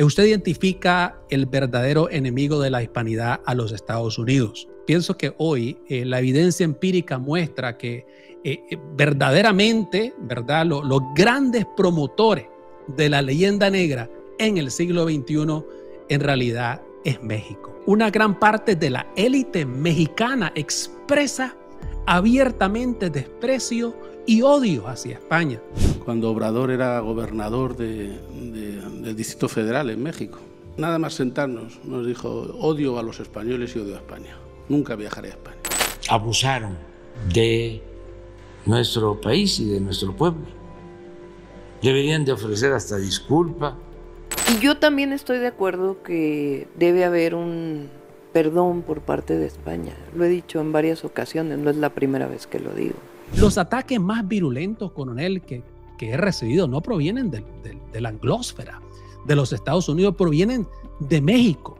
Usted identifica el verdadero enemigo de la hispanidad a los Estados Unidos. Pienso que hoy la evidencia empírica muestra que verdaderamente, ¿verdad? Los grandes promotores de la leyenda negra en el siglo XXI en realidad es México. Una gran parte de la élite mexicana expresa abiertamente desprecio y odio hacia España. Cuando Obrador era gobernador del Distrito Federal en México, nada más sentarnos, nos dijo: odio a los españoles y odio a España. Nunca viajaré a España. Abusaron de nuestro país y de nuestro pueblo. Deberían de ofrecer hasta disculpa. Y yo también estoy de acuerdo que debe haber un perdón por parte de España. Lo he dicho en varias ocasiones, no es la primera vez que lo digo. Los ataques más virulentos, coronel, que he recibido no provienen de la anglósfera de los Estados Unidos, provienen de México.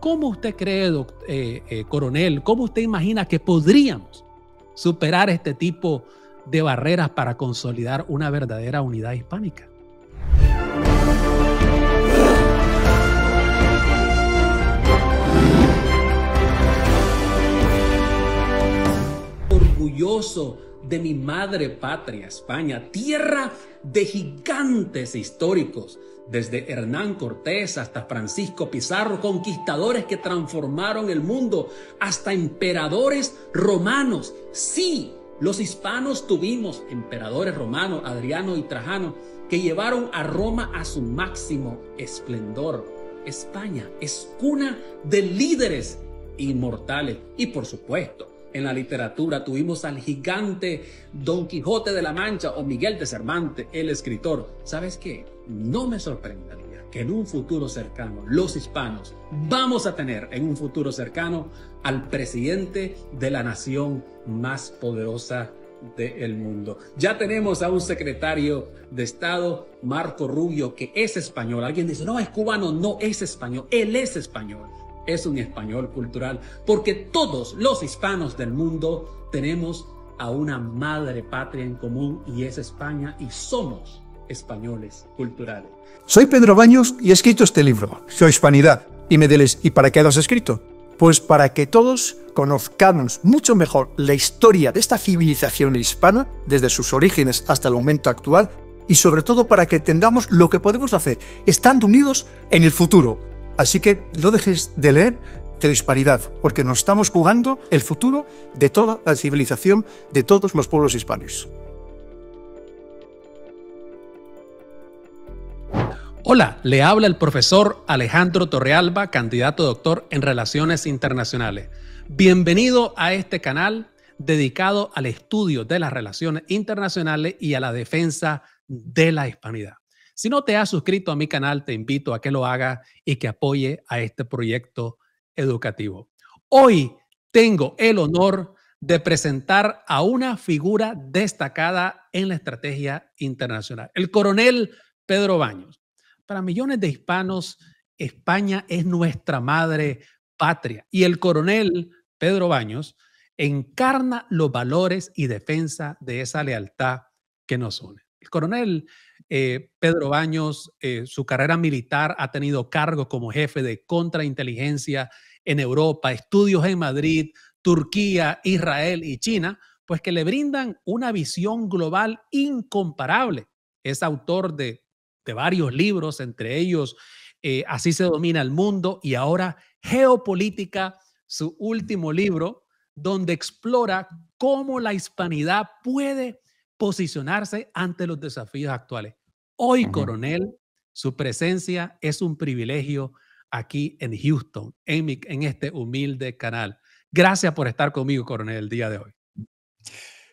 ¿Cómo usted cree, coronel, cómo usted imagina que podríamos superar este tipo de barreras para consolidar una verdadera unidad hispánica? Orgulloso de mi madre patria, España, tierra de gigantes históricos, desde Hernán Cortés hasta Francisco Pizarro, conquistadores que transformaron el mundo, hasta emperadores romanos. Sí, los hispanos tuvimos emperadores romanos, Adriano y Trajano, que llevaron a Roma a su máximo esplendor. España es cuna de líderes inmortales y, por supuesto, en la literatura tuvimos al gigante Don Quijote de la Mancha o Miguel de Cervantes, el escritor. ¿Sabes qué? No me sorprendería que en un futuro cercano los hispanos vamos a tener en un futuro cercano al presidente de la nación más poderosa del mundo. Ya tenemos a un secretario de Estado, Marco Rubio, que es español. Alguien dice, no, es cubano. No, es español. Él es español. Es un español cultural, porque todos los hispanos del mundo tenemos a una madre patria en común y es España, y somos españoles culturales. Soy Pedro Baños y he escrito este libro, Su Hispanidad. Y me diréis, ¿y para qué lo has escrito? Pues para que todos conozcamos mucho mejor la historia de esta civilización hispana, desde sus orígenes hasta el momento actual, y sobre todo para que entendamos lo que podemos hacer estando unidos en el futuro. Así que no dejes de leer de la hispanidad, porque nos estamos jugando el futuro de toda la civilización, de todos los pueblos hispanos. Hola, le habla el profesor Alejandro Torrealba, candidato a doctor en Relaciones Internacionales. Bienvenido a este canal dedicado al estudio de las relaciones internacionales y a la defensa de la hispanidad. Si no te has suscrito a mi canal, te invito a que lo hagas y que apoye a este proyecto educativo. Hoy tengo el honor de presentar a una figura destacada en la estrategia internacional, el coronel Pedro Baños. Para millones de hispanos, España es nuestra madre patria y el coronel Pedro Baños encarna los valores y defensa de esa lealtad que nos une. El coronel Pedro Baños, su carrera militar, ha tenido cargos como jefe de contrainteligencia en Europa, estudios en Madrid, Turquía, Israel y China, pues que le brindan una visión global incomparable. Es autor de varios libros, entre ellos Así se domina el mundo y ahora Geopolítica, su último libro, donde explora cómo la hispanidad puede posicionarse ante los desafíos actuales. Hoy, coronel, su presencia es un privilegio aquí en Houston, en este humilde canal. Gracias por estar conmigo, coronel, el día de hoy.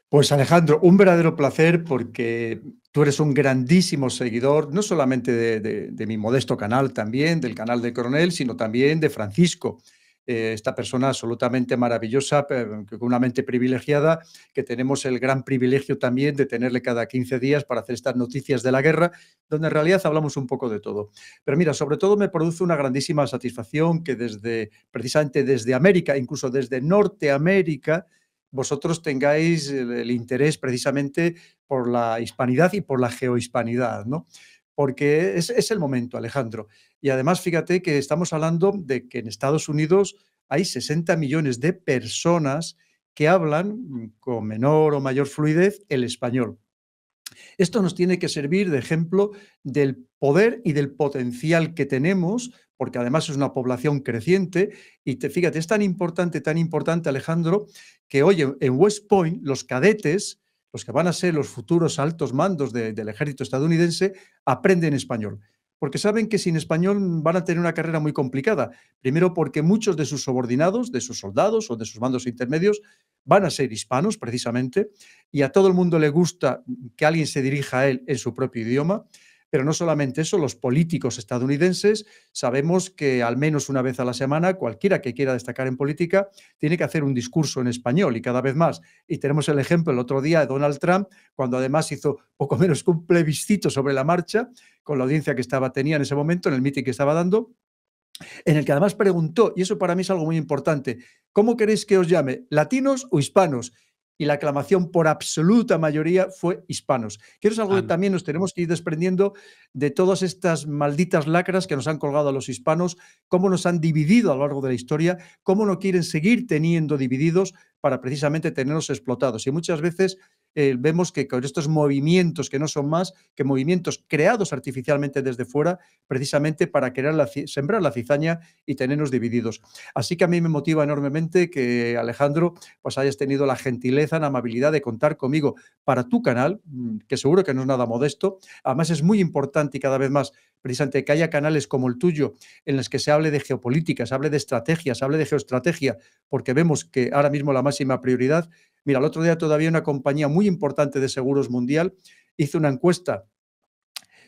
Pues Alejandro, un verdadero placer porque tú eres un grandísimo seguidor, no solamente de mi modesto canal también, del canal de Coronel, sino también de Francisco. Esta persona absolutamente maravillosa, con una mente privilegiada, que tenemos el gran privilegio también de tenerle cada 15 días para hacer estas noticias de la guerra, donde en realidad hablamos un poco de todo. Pero mira, sobre todo me produce una grandísima satisfacción que precisamente desde América, incluso desde Norteamérica, vosotros tengáis el interés precisamente por la hispanidad y por la geohispanidad, ¿no? Porque es el momento, Alejandro. Y además, fíjate que estamos hablando de que en Estados Unidos hay 60 millones de personas que hablan con menor o mayor fluidez el español. Esto nos tiene que servir de ejemplo del poder y del potencial que tenemos, porque además es una población creciente. Y fíjate, es tan importante, Alejandro, que hoy en West Point los cadetes, los que van a ser los futuros altos mandos del ejército estadounidense, aprenden español. Porque saben que sin español van a tener una carrera muy complicada. Primero porque muchos de sus subordinados, de sus soldados o de sus mandos intermedios, van a ser hispanos precisamente, y a todo el mundo le gusta que alguien se dirija a él en su propio idioma. Pero no solamente eso, los políticos estadounidenses sabemos que al menos una vez a la semana cualquiera que quiera destacar en política tiene que hacer un discurso en español, y cada vez más. Y tenemos el ejemplo el otro día de Donald Trump, cuando además hizo poco menos que un plebiscito sobre la marcha con la audiencia que tenía en ese momento, en el meeting que estaba dando, en el que además preguntó, y eso para mí es algo muy importante: ¿cómo queréis que os llame? ¿Latinos o hispanos? Y la aclamación por absoluta mayoría fue hispanos. Que eso es algo que también nos tenemos que ir desprendiendo de todas estas malditas lacras que nos han colgado a los hispanos, cómo nos han dividido a lo largo de la historia, cómo no quieren seguir teniendo divididos para precisamente tenernos explotados. Y muchas veces vemos que con estos movimientos que no son más que movimientos creados artificialmente desde fuera, precisamente para querer sembrar la cizaña y tenernos divididos. Así que a mí me motiva enormemente que, Alejandro, pues hayas tenido la gentileza, la amabilidad de contar conmigo para tu canal, que seguro que no es nada modesto. Además es muy importante y cada vez más precisamente que haya canales como el tuyo en los que se hable de geopolítica, se hable de estrategias, se hable de geoestrategia, porque vemos que ahora mismo la máxima prioridad. Mira, el otro día todavía una compañía muy importante de seguros mundial hizo una encuesta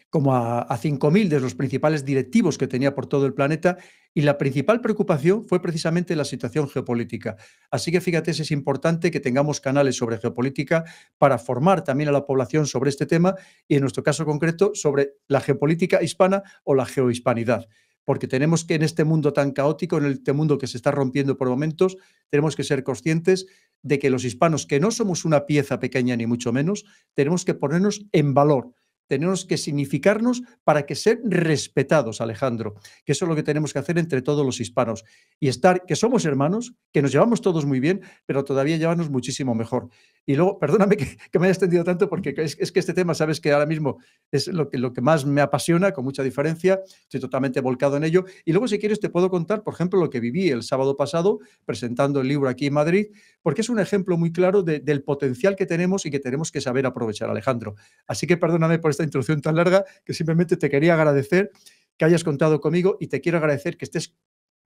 como a 5.000 de los principales directivos que tenía por todo el planeta, y la principal preocupación fue precisamente la situación geopolítica. Así que fíjate, es importante que tengamos canales sobre geopolítica para formar también a la población sobre este tema, y en nuestro caso concreto sobre la geopolítica hispana o la geohispanidad. Porque tenemos que, en este mundo tan caótico, en este mundo que se está rompiendo por momentos, tenemos que ser conscientes de que los hispanos, que no somos una pieza pequeña ni mucho menos, tenemos que ponernos en valor. Tenemos que significarnos para que ser respetados, Alejandro, que eso es lo que tenemos que hacer entre todos los hispanos, y que somos hermanos, que nos llevamos todos muy bien, pero todavía llevarnos muchísimo mejor. Y luego, perdóname que me haya extendido tanto, porque es que este tema, sabes que ahora mismo es lo que más me apasiona, con mucha diferencia, estoy totalmente volcado en ello. Y luego, si quieres, te puedo contar, por ejemplo, lo que viví el sábado pasado presentando el libro aquí en Madrid, porque es un ejemplo muy claro del potencial que tenemos y que tenemos que saber aprovechar, Alejandro. Así que perdóname por esta introducción tan larga, que simplemente te quería agradecer que hayas contado conmigo, y te quiero agradecer que estés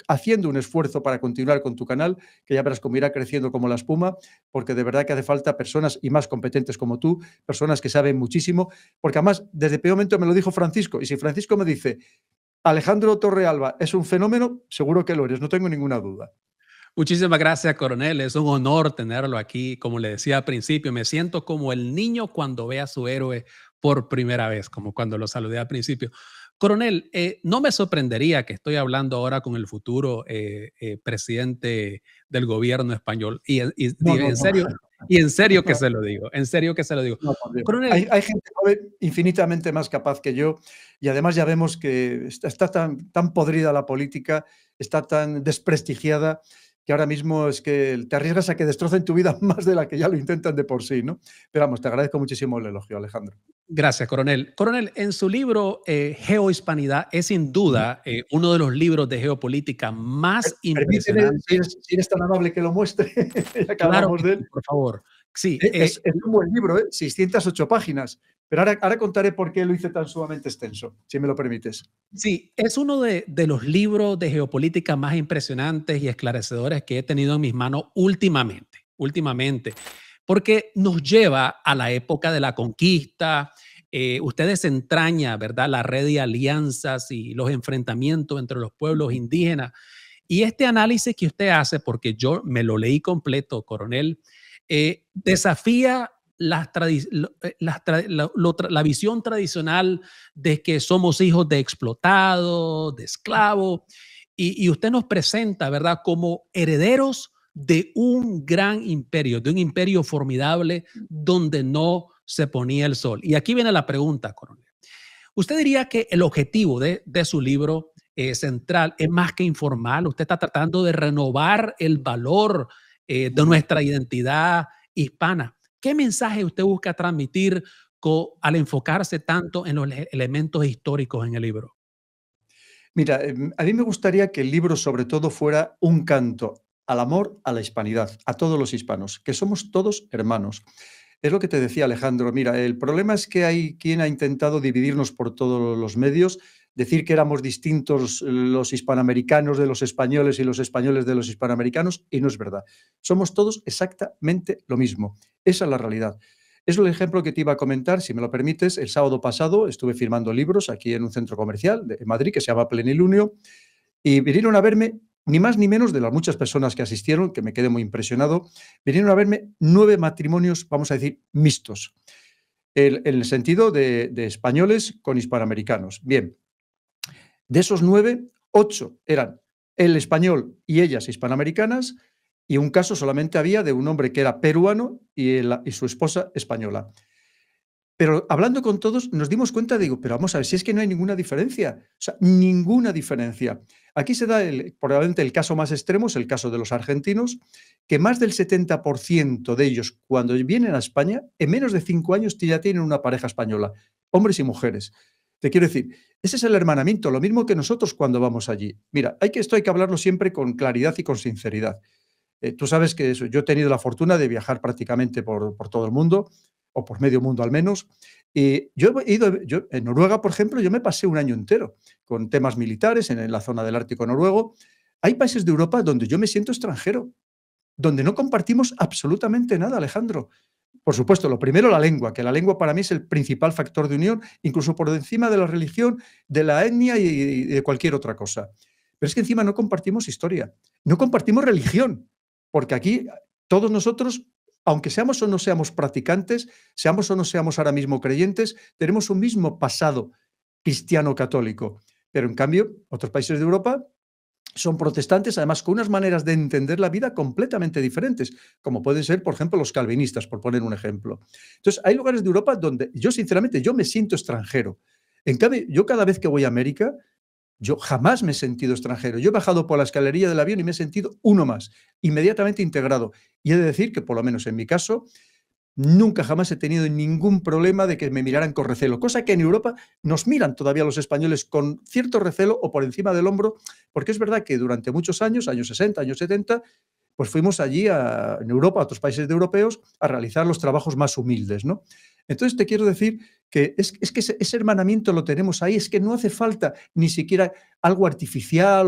haciendo un esfuerzo para continuar con tu canal, que ya verás cómo irá creciendo como la espuma, porque de verdad que hace falta personas y más competentes como tú, personas que saben muchísimo, porque además desde el primer momento me lo dijo Francisco, y si Francisco me dice Alejandro Torrealba es un fenómeno, seguro que lo eres, no tengo ninguna duda. Muchísimas gracias, coronel. Es un honor tenerlo aquí. Como le decía al principio, me siento como el niño cuando ve a su héroe por primera vez, como cuando lo saludé al principio. Coronel, no me sorprendería que estoy hablando ahora con el futuro presidente del gobierno español. En serio que se lo digo. En serio que se lo digo. No, Coronel, hay gente joven infinitamente más capaz que yo, y además ya vemos que está tan podrida la política, está tan desprestigiada, que ahora mismo es que te arriesgas a que destrocen tu vida más de la que ya lo intentan de por sí, ¿no? Pero vamos, te agradezco muchísimo el elogio, Alejandro. gracias, coronel. Coronel, en su libro Geohispanidad es sin duda uno de los libros de geopolítica más impresionantes. Si eres tan amable que lo muestre, ya que Claro, hablamos de él. por favor. Sí, Es un buen libro, 608 páginas. Pero ahora contaré por qué lo hice tan sumamente extenso, si me lo permites. sí, es uno de los libros de geopolítica más impresionantes y esclarecedores que he tenido en mis manos últimamente, porque nos lleva a la época de la conquista. Usted desentraña, ¿verdad?, la red de alianzas y los enfrentamientos entre los pueblos indígenas. Y este análisis que usted hace, porque yo me lo leí completo, coronel, desafía la visión tradicional de que somos hijos de explotados, de esclavos, y usted nos presenta, ¿verdad?, como herederos de un gran imperio, de un imperio formidable donde no se ponía el sol. Y aquí viene la pregunta, coronel. ¿Usted diría que el objetivo de su libro central es más que informal. Usted está tratando de renovar el valor de nuestra identidad hispana. ¿Qué mensaje usted busca transmitir al enfocarse tanto en los elementos históricos en el libro? Mira, a mí me gustaría que el libro sobre todo fuera un canto al amor, a la hispanidad, a todos los hispanos, que somos todos hermanos. Es lo que te decía Alejandro. Mira, el problema es que hay quien ha intentado dividirnos por todos los medios, decir que éramos distintos los hispanoamericanos de los españoles y los españoles de los hispanoamericanos, y no es verdad. Somos todos exactamente lo mismo. Esa es la realidad. Es el ejemplo que te iba a comentar, si me lo permites. El sábado pasado estuve firmando libros aquí en un centro comercial de Madrid que se llama Plenilunio, y vinieron a verme, ni más ni menos, de las muchas personas que asistieron, que me quedé muy impresionado, vinieron a verme 9 matrimonios, vamos a decir, mixtos, en el sentido de españoles con hispanoamericanos. Bien, de esos 9, 8 eran el español y ellas hispanoamericanas, y un caso solamente había de un hombre que era peruano y su esposa española. Pero hablando con todos nos dimos cuenta, digo, pero vamos a ver, si es que no hay ninguna diferencia, o sea, ninguna diferencia. Aquí se da probablemente el caso más extremo, es el caso de los argentinos, que más del 70% de ellos, cuando vienen a España, en menos de 5 años ya tienen una pareja española, hombres y mujeres. Te quiero decir, ese es el hermanamiento, lo mismo que nosotros cuando vamos allí. Mira, esto hay que hablarlo siempre con claridad y con sinceridad. Tú sabes que yo he tenido la fortuna de viajar prácticamente por todo el mundo, o por medio mundo al menos, y yo en Noruega, por ejemplo, yo me pasé un año entero con temas militares en la zona del Ártico noruego. Hay países de Europa donde yo me siento extranjero, donde no compartimos absolutamente nada, Alejandro. Por supuesto, lo primero, la lengua, que la lengua para mí es el principal factor de unión, incluso por encima de la religión, de la etnia y de cualquier otra cosa. Pero es que encima no compartimos historia, no compartimos religión, porque aquí todos nosotros, aunque seamos o no seamos practicantes, seamos o no seamos ahora mismo creyentes, tenemos un mismo pasado cristiano-católico. Pero en cambio, otros países de Europa son protestantes, además con unas maneras de entender la vida completamente diferentes, como pueden ser, por ejemplo, los calvinistas, por poner un ejemplo. Entonces, hay lugares de Europa donde yo, sinceramente, yo me siento extranjero. En cambio, yo cada vez que voy a América, yo jamás me he sentido extranjero. Yo he bajado por la escalería del avión y me he sentido uno más, inmediatamente integrado. Y he de decir que, por lo menos en mi caso, nunca jamás he tenido ningún problema de que me miraran con recelo, cosa que en Europa nos miran todavía los españoles con cierto recelo o por encima del hombro, porque es verdad que durante muchos años, años 60, años 70, pues fuimos allí en Europa, a otros países europeos, a realizar los trabajos más humildes, ¿no? Entonces te quiero decir que es que ese hermanamiento lo tenemos ahí, es que no hace falta ni siquiera algo artificial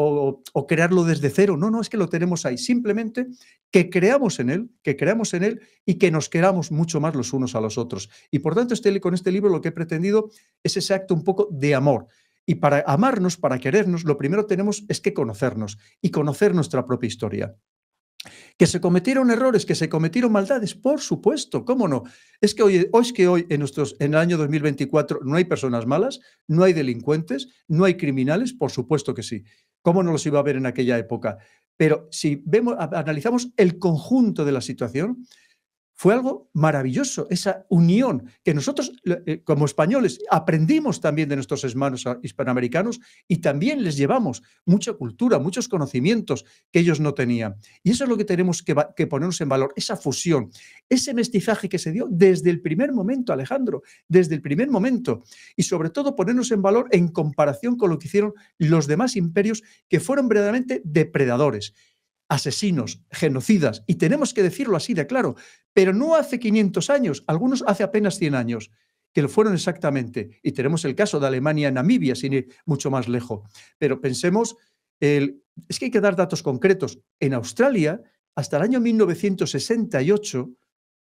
o crearlo desde cero. No, no, es que lo tenemos ahí. Simplemente que creamos en él y que nos queramos mucho más los unos a los otros. Y por tanto, con este libro lo que he pretendido es ese acto un poco de amor. Y para amarnos, para querernos, lo primero tenemos es que conocernos y conocer nuestra propia historia. ¿Que se cometieron errores, que se cometieron maldades? Por supuesto, ¿cómo no? Es que hoy en el año 2024 no hay personas malas, no hay delincuentes, no hay criminales, por supuesto que sí. ¿Cómo no los iba a ver en aquella época? Pero si analizamos el conjunto de la situación, fue algo maravilloso, esa unión que nosotros, como españoles, aprendimos también de nuestros hermanos hispanoamericanos y también les llevamos mucha cultura, muchos conocimientos que ellos no tenían. Y eso es lo que tenemos que ponernos en valor, esa fusión, ese mestizaje que se dio desde el primer momento, Alejandro, desde el primer momento. Y sobre todo ponernos en valor en comparación con lo que hicieron los demás imperios, que fueron verdaderamente depredadores, asesinos, genocidas, y tenemos que decirlo así de claro, pero no hace 500 años, algunos hace apenas 100 años, que lo fueron exactamente. Y tenemos el caso de Alemania, Namibia, sin ir mucho más lejos. Pero pensemos, es que hay que dar datos concretos. En Australia, hasta el año 1968,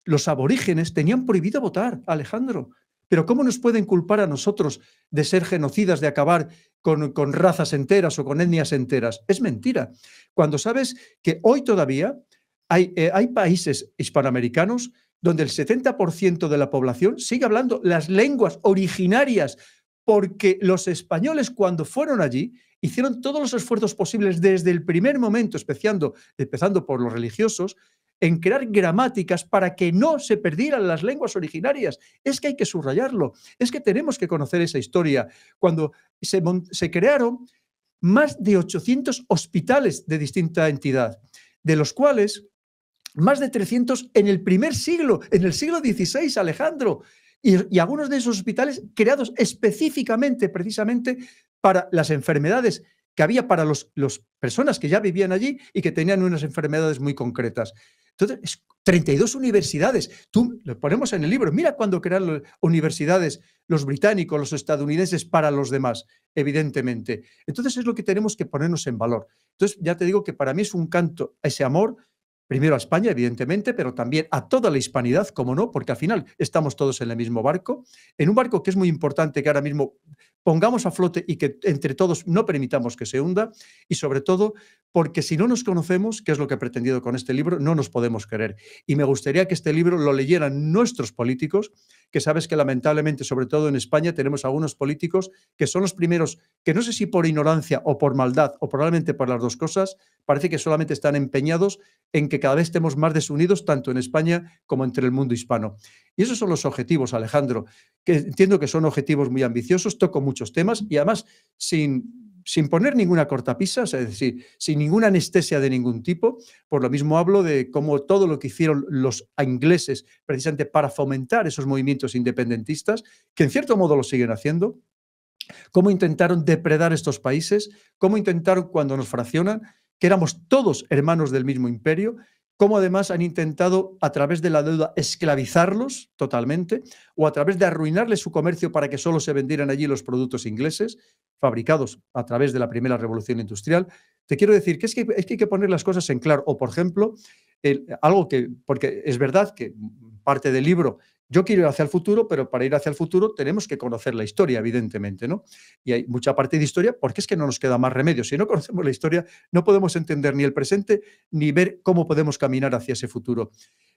los aborígenes tenían prohibido votar, Alejandro. Pero ¿cómo nos pueden culpar a nosotros de ser genocidas, de acabar con razas enteras o con etnias enteras? Es mentira. Cuando sabes que hoy todavía hay países hispanoamericanos donde el 70% de la población sigue hablando las lenguas originarias, porque los españoles, cuando fueron allí, hicieron todos los esfuerzos posibles desde el primer momento, empezando por los religiosos, en crear gramáticas para que no se perdieran las lenguas originarias. Es que hay que subrayarlo, es que tenemos que conocer esa historia. Cuando se crearon más de 800 hospitales de distinta entidad, de los cuales más de 300 en el primer siglo, en el siglo XVI, Alejandro, y algunos de esos hospitales creados específicamente, precisamente, para las enfermedades que había para las personas que ya vivían allí y que tenían unas enfermedades muy concretas. Entonces, 32 universidades. Tú lo ponemos en el libro. Mira cuando crearon universidades los británicos, los estadounidenses para los demás, evidentemente. Entonces es lo que tenemos que ponernos en valor. Entonces ya te digo que para mí es un canto a ese amor, primero a España, evidentemente, pero también a toda la hispanidad, como no, porque al final estamos todos en el mismo barco, en un barco que es muy importante que ahora mismo pongamos a flote y que entre todos no permitamos que se hunda, y sobre todo porque si no nos conocemos, que es lo que he pretendido con este libro, no nos podemos querer. Y me gustaría que este libro lo leyeran nuestros políticos, que sabes que lamentablemente, sobre todo en España, tenemos algunos políticos que son los primeros que no sé si por ignorancia o por maldad o probablemente por las dos cosas, parece que solamente están empeñados en que cada vez estemos más desunidos, tanto en España como entre el mundo hispano. Y esos son los objetivos, Alejandro, que entiendo que son objetivos muy ambiciosos, toco muchos temas y además sin poner ninguna cortapisa, es decir, sin ninguna anestesia de ningún tipo. Por lo mismo hablo de cómo todo lo que hicieron los ingleses precisamente para fomentar esos movimientos independentistas, que en cierto modo lo siguen haciendo, cómo intentaron depredar estos países, cómo intentaron cuando nos fraccionan, que éramos todos hermanos del mismo imperio, cómo además han intentado a través de la deuda esclavizarlos totalmente o a través de arruinarles su comercio para que solo se vendieran allí los productos ingleses fabricados a través de la primera revolución industrial. Te quiero decir que hay que poner las cosas en claro. O, por ejemplo, algo que, porque es verdad que parte del libro, yo quiero ir hacia el futuro, pero para ir hacia el futuro tenemos que conocer la historia, evidentemente, ¿no? Y hay mucha parte de historia porque es que no nos queda más remedio. Si no conocemos la historia, no podemos entender ni el presente ni ver cómo podemos caminar hacia ese futuro.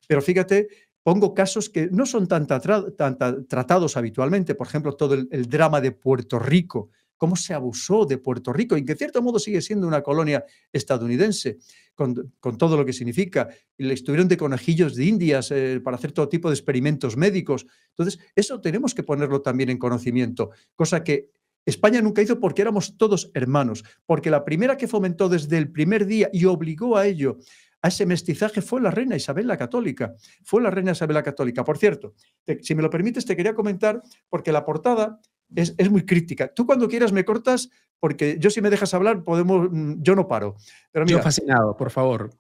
Pero fíjate, pongo casos que no son tan tratados habitualmente. Por ejemplo, todo el drama de Puerto Rico, cómo se abusó de Puerto Rico y que en cierto modo sigue siendo una colonia estadounidense, con todo lo que significa. Y le estuvieron de conejillos de indias para hacer todo tipo de experimentos médicos. Entonces, eso tenemos que ponerlo también en conocimiento, cosa que España nunca hizo porque éramos todos hermanos, porque la primera que fomentó desde el primer día y obligó a ello, a ese mestizaje, fue la reina Isabel la Católica. Fue la reina Isabel la Católica. Por cierto, si me lo permites, te quería comentar, porque la portada es muy crítica. Tú cuando quieras me cortas, porque yo si me dejas hablar, yo no paro. Pero mira, yo fascinado, por favor.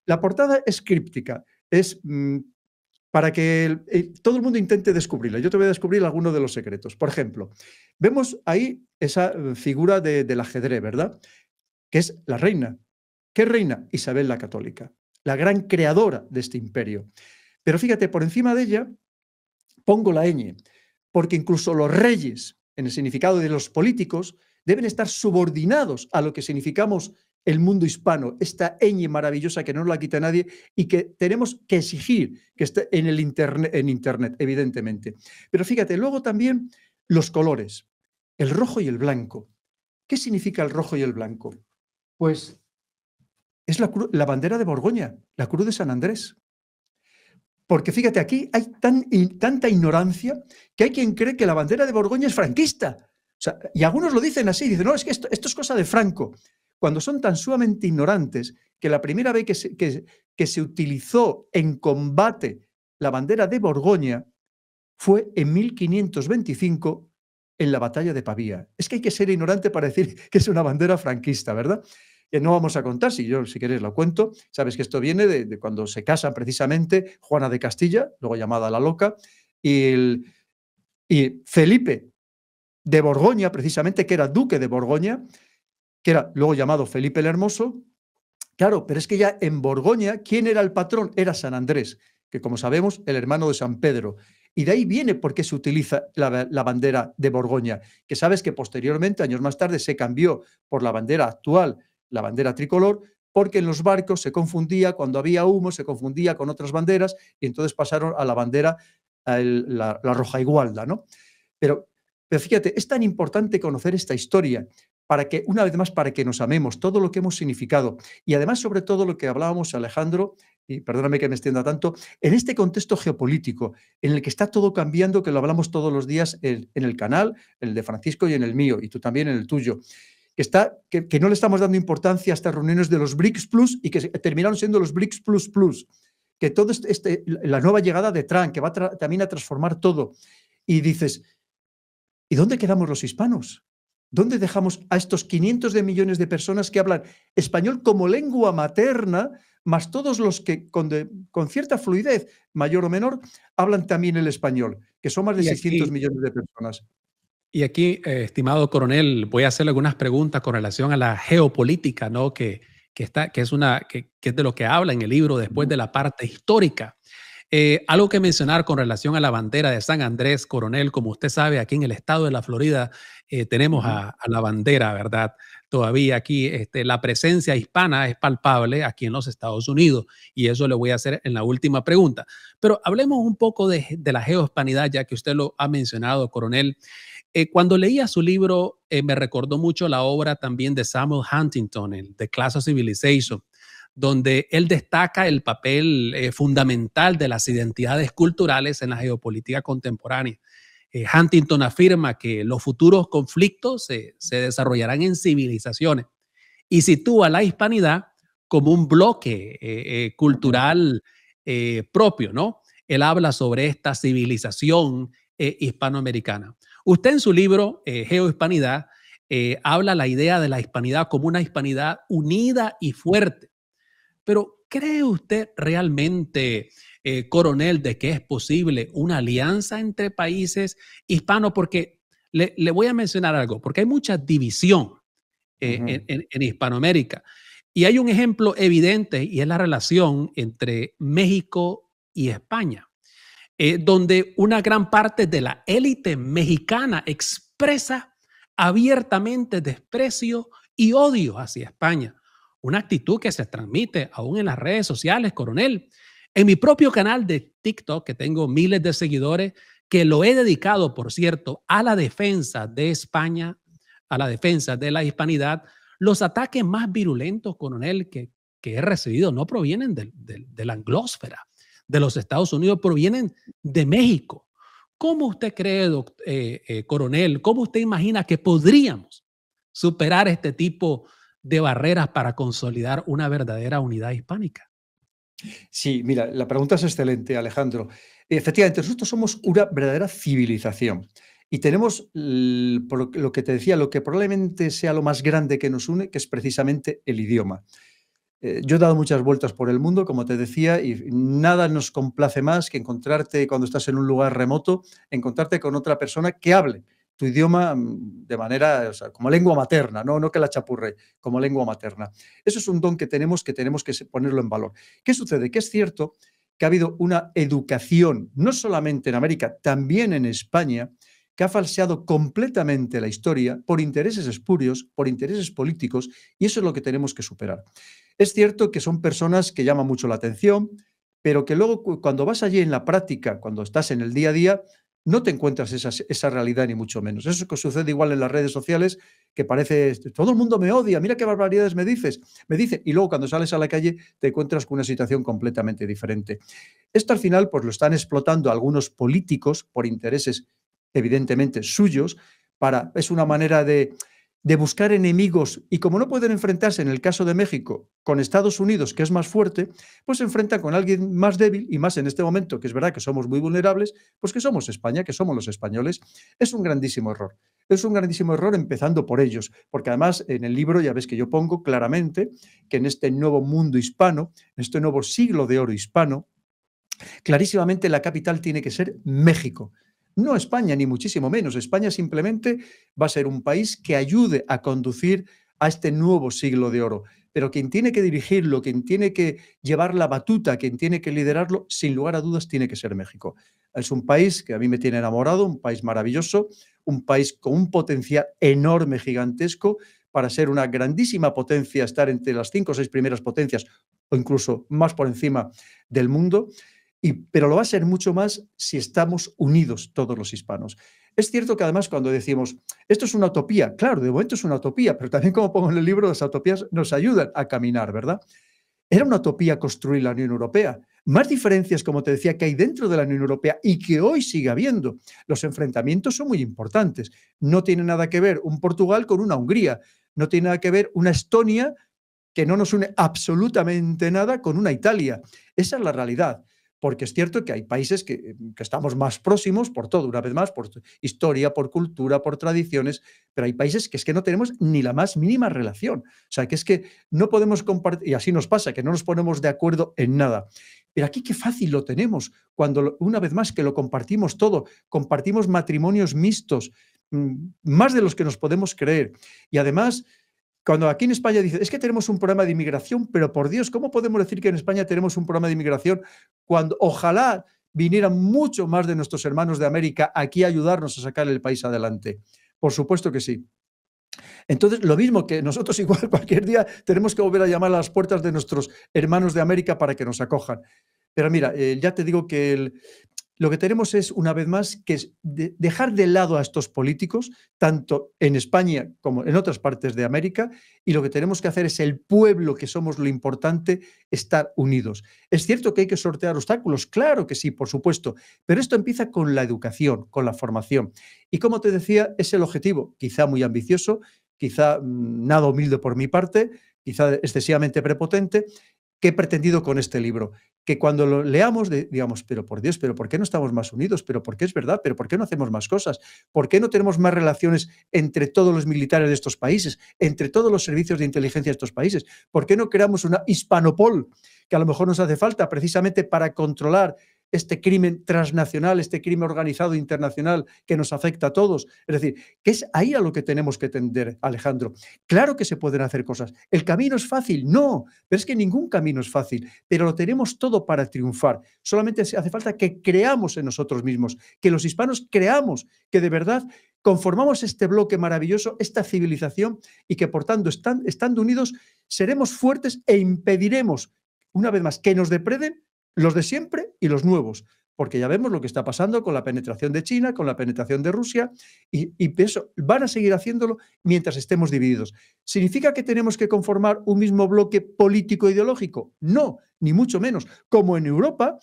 La portada es críptica, es para que todo el mundo intente descubrirla. Yo te voy a descubrir algunos de los secretos. Por ejemplo, vemos ahí esa figura del ajedrez, ¿verdad? Que es la reina. ¿Qué reina? Isabel la Católica, la gran creadora de este imperio. Pero fíjate, por encima de ella pongo la ñ, porque incluso los reyes, en el significado de los políticos, deben estar subordinados a lo que significamos el mundo hispano, esta ñ maravillosa que no nos la quita nadie y que tenemos que exigir que esté en Internet, evidentemente. Pero fíjate, luego también los colores, el rojo y el blanco. ¿Qué significa el rojo y el blanco? Pues es la bandera de Borgoña, la cruz de San Andrés. Porque fíjate, aquí hay tanta ignorancia que hay quien cree que la bandera de Borgoña es franquista. O sea, y algunos lo dicen así, dicen, no, es que esto es cosa de Franco. Cuando son tan sumamente ignorantes que la primera vez que se utilizó en combate la bandera de Borgoña fue en 1525 en la batalla de Pavía. Es que hay que ser ignorante para decir que es una bandera franquista, ¿verdad? Que no vamos a contar, si queréis lo cuento. Sabes que esto viene de cuando se casan precisamente Juana de Castilla, luego llamada la Loca, y Felipe de Borgoña, precisamente, que era duque de Borgoña, que era luego llamado Felipe el Hermoso. Claro, pero es que ya en Borgoña, ¿quién era el patrón? Era San Andrés, que como sabemos, el hermano de San Pedro. Y de ahí viene por qué se utiliza la bandera de Borgoña, que sabes que posteriormente, años más tarde, se cambió por la bandera actual, la bandera tricolor, porque en los barcos se confundía, cuando había humo, se confundía con otras banderas y entonces pasaron a la bandera, la roja igualda, ¿no? Pero fíjate, es tan importante conocer esta historia para que, una vez más, para que nos amemos, todo lo que hemos significado y además, sobre todo, lo que hablábamos, Alejandro, y perdóname que me extienda tanto, en este contexto geopolítico en el que está todo cambiando, que lo hablamos todos los días en el canal, el de Francisco y en el mío, y tú también en el tuyo, que no le estamos dando importancia a estas reuniones de los BRICS Plus y que terminaron siendo los BRICS Plus Plus, que todo la nueva llegada de Trump, que va también a transformar todo. Y dices, ¿y dónde quedamos los hispanos? ¿Dónde dejamos a estos 500 de millones de personas que hablan español como lengua materna, más todos los que con cierta fluidez, mayor o menor, hablan también el español, que son más de 600 millones de personas? Y aquí, estimado coronel, voy a hacerle algunas preguntas con relación a la geopolítica, ¿no? Que es de lo que habla en el libro después de la parte histórica. Algo que mencionar con relación a la bandera de San Andrés, coronel, como usted sabe, aquí en el estado de la Florida tenemos a la bandera, ¿verdad? Todavía aquí la presencia hispana es palpable aquí en los Estados Unidos, y eso le voy a hacer en la última pregunta. Pero hablemos un poco de la geohispanidad, ya que usted lo ha mencionado, coronel. Cuando leía su libro, me recordó mucho la obra también de Samuel Huntington, el The Clash of Civilization, donde él destaca el papel fundamental de las identidades culturales en la geopolítica contemporánea. Huntington afirma que los futuros conflictos se desarrollarán en civilizaciones y sitúa la hispanidad como un bloque cultural propio, ¿no? Él habla sobre esta civilización hispanoamericana. Usted en su libro, Geohispanidad, habla la idea de la hispanidad como una hispanidad unida y fuerte. Pero ¿cree usted realmente, coronel, de que es posible una alianza entre países hispanos? Porque le voy a mencionar algo, porque hay mucha división en Hispanoamérica. Y hay un ejemplo evidente y es la relación entre México y España, donde una gran parte de la élite mexicana expresa abiertamente desprecio y odio hacia España. Una actitud que se transmite aún en las redes sociales, coronel. En mi propio canal de TikTok, que tengo miles de seguidores, que lo he dedicado, por cierto, a la defensa de España, a la defensa de la hispanidad, los ataques más virulentos, coronel, que he recibido no provienen de la anglósfera de los Estados Unidos, provienen de México. ¿Cómo usted cree, coronel, cómo usted imagina que podríamos superar este tipo de barreras para consolidar una verdadera unidad hispánica? Sí, mira, la pregunta es excelente, Alejandro. Efectivamente, nosotros somos una verdadera civilización y tenemos, por lo que te decía, lo que probablemente sea lo más grande que nos une, que es precisamente el idioma. Yo he dado muchas vueltas por el mundo, como te decía, y nada nos complace más que encontrarte cuando estás en un lugar remoto, encontrarte con otra persona que hable tu idioma de manera, o sea, como lengua materna, no que la chapurre, como lengua materna. Eso es un don que tenemos que ponerlo en valor. ¿Qué sucede? Que es cierto que ha habido una educación, no solamente en América, también en España, que ha falseado completamente la historia por intereses espurios, por intereses políticos, y eso es lo que tenemos que superar. Es cierto que son personas que llaman mucho la atención, pero que luego cuando vas allí en la práctica, cuando estás en el día a día, no te encuentras esa realidad ni mucho menos. Eso que sucede igual en las redes sociales, que parece, todo el mundo me odia, mira qué barbaridades me dice, y luego cuando sales a la calle te encuentras con una situación completamente diferente. Esto al final pues lo están explotando algunos políticos por intereses evidentemente suyos, es una manera de buscar enemigos, y como no pueden enfrentarse en el caso de México con Estados Unidos, que es más fuerte, pues se enfrentan con alguien más débil, y más en este momento, que es verdad que somos muy vulnerables, pues que somos España, que somos los españoles. Es un grandísimo error. Es un grandísimo error empezando por ellos, porque además en el libro ya ves que yo pongo claramente que en este nuevo mundo hispano, en este nuevo siglo de oro hispano, clarísimamente la capital tiene que ser México. No España, ni muchísimo menos. España simplemente va a ser un país que ayude a conducir a este nuevo siglo de oro. Pero quien tiene que dirigirlo, quien tiene que llevar la batuta, quien tiene que liderarlo, sin lugar a dudas, tiene que ser México. Es un país que a mí me tiene enamorado, un país maravilloso, un país con un potencial enorme, gigantesco, para ser una grandísima potencia, estar entre las 5 o 6 primeras potencias, o incluso más por encima del mundo. Pero lo va a ser mucho más si estamos unidos todos los hispanos. Es cierto que además cuando decimos, esto es una utopía, claro, de momento es una utopía, pero también como pongo en el libro, las utopías nos ayudan a caminar, ¿verdad? Era una utopía construir la Unión Europea. Más diferencias, como te decía, que hay dentro de la Unión Europea y que hoy sigue habiendo. Los enfrentamientos son muy importantes. No tiene nada que ver un Portugal con una Hungría. No tiene nada que ver una Estonia, que no nos une absolutamente nada, con una Italia. Esa es la realidad. Porque es cierto que hay países que estamos más próximos por todo, una vez más, por historia, por cultura, por tradiciones, pero hay países que es que no tenemos ni la más mínima relación. O sea, que es que no podemos compartir, y así nos pasa, que no nos ponemos de acuerdo en nada. Pero aquí qué fácil lo tenemos, cuando una vez más que lo compartimos todo, compartimos matrimonios mixtos, más de los que nos podemos creer. Y además, cuando aquí en España dice, es que tenemos un problema de inmigración, pero por Dios, ¿cómo podemos decir que en España tenemos un problema de inmigración cuando ojalá vinieran mucho más de nuestros hermanos de América aquí a ayudarnos a sacar el país adelante? Por supuesto que sí. Entonces, lo mismo que nosotros igual cualquier día tenemos que volver a llamar a las puertas de nuestros hermanos de América para que nos acojan. Pero mira, ya te digo que lo que tenemos es, una vez más, que es dejar de lado a estos políticos, tanto en España como en otras partes de América, y lo que tenemos que hacer es el pueblo, que somos lo importante, estar unidos. Es cierto que hay que sortear obstáculos, claro que sí, por supuesto, pero esto empieza con la educación, con la formación. Y como te decía, es el objetivo, quizá muy ambicioso, quizá nada humilde por mi parte, quizá excesivamente prepotente, que he pretendido con este libro. Que cuando lo leamos digamos, pero por Dios, pero ¿por qué no estamos más unidos? ¿Pero por qué es verdad? ¿Pero por qué no hacemos más cosas? ¿Por qué no tenemos más relaciones entre todos los militares de estos países, entre todos los servicios de inteligencia de estos países? ¿Por qué no creamos una Hispanopol, que a lo mejor nos hace falta precisamente para controlar este crimen transnacional, este crimen organizado internacional que nos afecta a todos? Es decir, que es ahí a lo que tenemos que tender, Alejandro. Claro que se pueden hacer cosas. ¿El camino es fácil? No, pero es que ningún camino es fácil, pero lo tenemos todo para triunfar. Solamente hace falta que creamos en nosotros mismos, que los hispanos creamos que de verdad conformamos este bloque maravilloso, esta civilización, y que por tanto, estando unidos, seremos fuertes e impediremos, una vez más, que nos depreden los de siempre y los nuevos, porque ya vemos lo que está pasando con la penetración de China, con la penetración de Rusia, y eso van a seguir haciéndolo mientras estemos divididos. ¿Significa que tenemos que conformar un mismo bloque político-ideológico? No, ni mucho menos. Como en Europa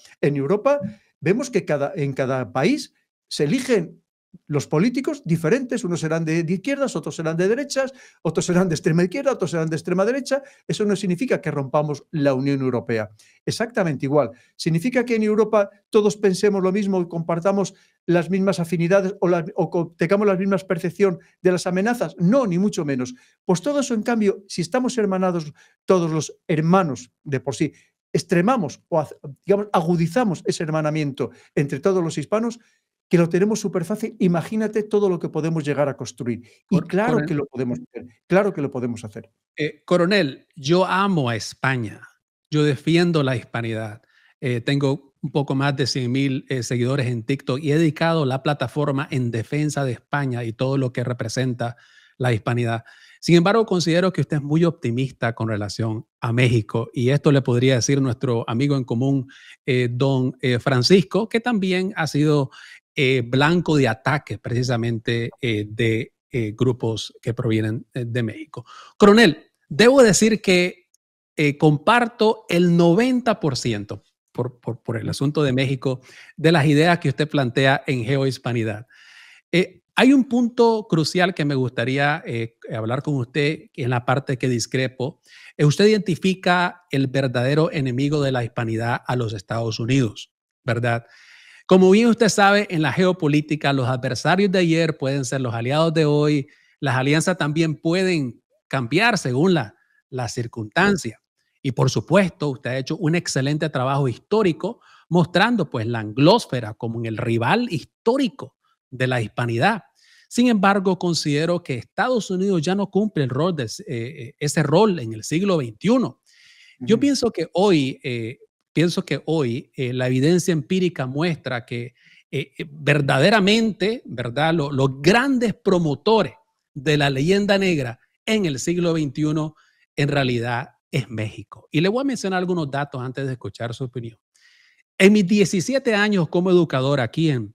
vemos que en cada país se eligen los políticos diferentes, unos serán de izquierdas, otros serán de derechas, otros serán de extrema izquierda, otros serán de extrema derecha. Eso no significa que rompamos la Unión Europea. Exactamente igual. ¿Significa que en Europa todos pensemos lo mismo y compartamos las mismas afinidades o tengamos la misma percepción de las amenazas? No, ni mucho menos. Pues todo eso, en cambio, si estamos hermanados todos los hermanos de por sí, extremamos o digamos, agudizamos ese hermanamiento entre todos los hispanos, que lo tenemos súper fácil, imagínate todo lo que podemos llegar a construir. Y claro que lo podemos hacer, claro que lo podemos hacer. Coronel, yo amo a España, yo defiendo la hispanidad. Tengo un poco más de 100,000 seguidores en TikTok y he dedicado la plataforma en defensa de España y todo lo que representa la hispanidad. Sin embargo, considero que usted es muy optimista con relación a México, y esto le podría decir nuestro amigo en común, don Francisco, que también ha sido blanco de ataques precisamente de grupos que provienen de México. Coronel, debo decir que comparto el 90% por el asunto de México de las ideas que usted plantea en Geohispanidad. Hay un punto crucial que me gustaría hablar con usted en la parte que discrepo. Usted identifica el verdadero enemigo de la hispanidad a los Estados Unidos, ¿verdad? Como bien usted sabe, en la geopolítica, los adversarios de ayer pueden ser los aliados de hoy. Las alianzas también pueden cambiar según la circunstancia. Y por supuesto, usted ha hecho un excelente trabajo histórico mostrando pues la anglósfera como el rival histórico de la hispanidad. Sin embargo, considero que Estados Unidos ya no cumple el rol ese rol en el siglo XXI. Yo pienso que hoy la evidencia empírica muestra que verdaderamente, ¿verdad? Los grandes promotores de la leyenda negra en el siglo XXI en realidad es México. Y le voy a mencionar algunos datos antes de escuchar su opinión. En mis 17 años como educador aquí en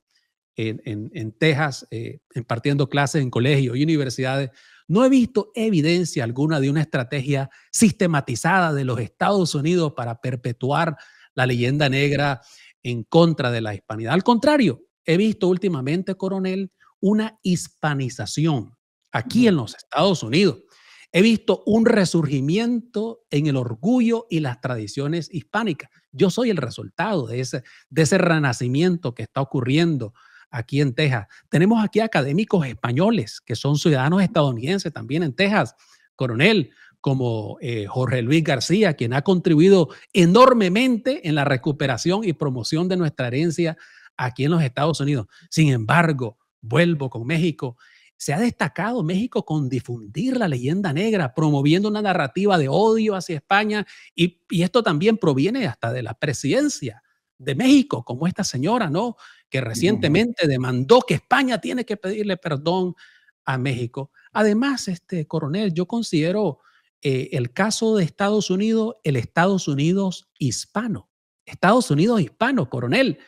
Texas, impartiendo clases en colegios y universidades, No he visto evidencia alguna de una estrategia sistematizada de los Estados Unidos para perpetuar la leyenda negra en contra de la hispanidad. Al contrario, he visto últimamente, coronel, una hispanización aquí en los Estados Unidos. He visto un resurgimiento en el orgullo y las tradiciones hispánicas. Yo soy el resultado de ese renacimiento que está ocurriendo aquí en Texas. Tenemos aquí académicos españoles que son ciudadanos estadounidenses también en Texas, coronel, como Jorge Luis García, quien ha contribuido enormemente en la recuperación y promoción de nuestra herencia aquí en los Estados Unidos. Sin embargo, vuelvo con México. Se ha destacado México con difundir la leyenda negra, promoviendo una narrativa de odio hacia España, y esto también proviene hasta de la presidencia de México, como esta señora, ¿no?, que recientemente demandó que España tiene que pedirle perdón a México. Además, coronel, yo considero el caso de Estados Unidos, el Estados Unidos hispano. Estados Unidos hispano, coronel.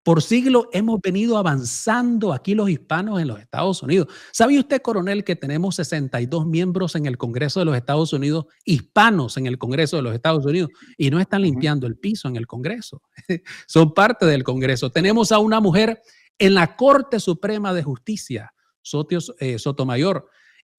Por siglos hemos venido avanzando aquí los hispanos en los Estados Unidos. ¿Sabe usted, coronel, que tenemos 62 miembros en el Congreso de los Estados Unidos, hispanos en el Congreso de los Estados Unidos, y no están limpiando el piso en el Congreso? Son parte del Congreso. Tenemos a una mujer en la Corte Suprema de Justicia, Sotomayor.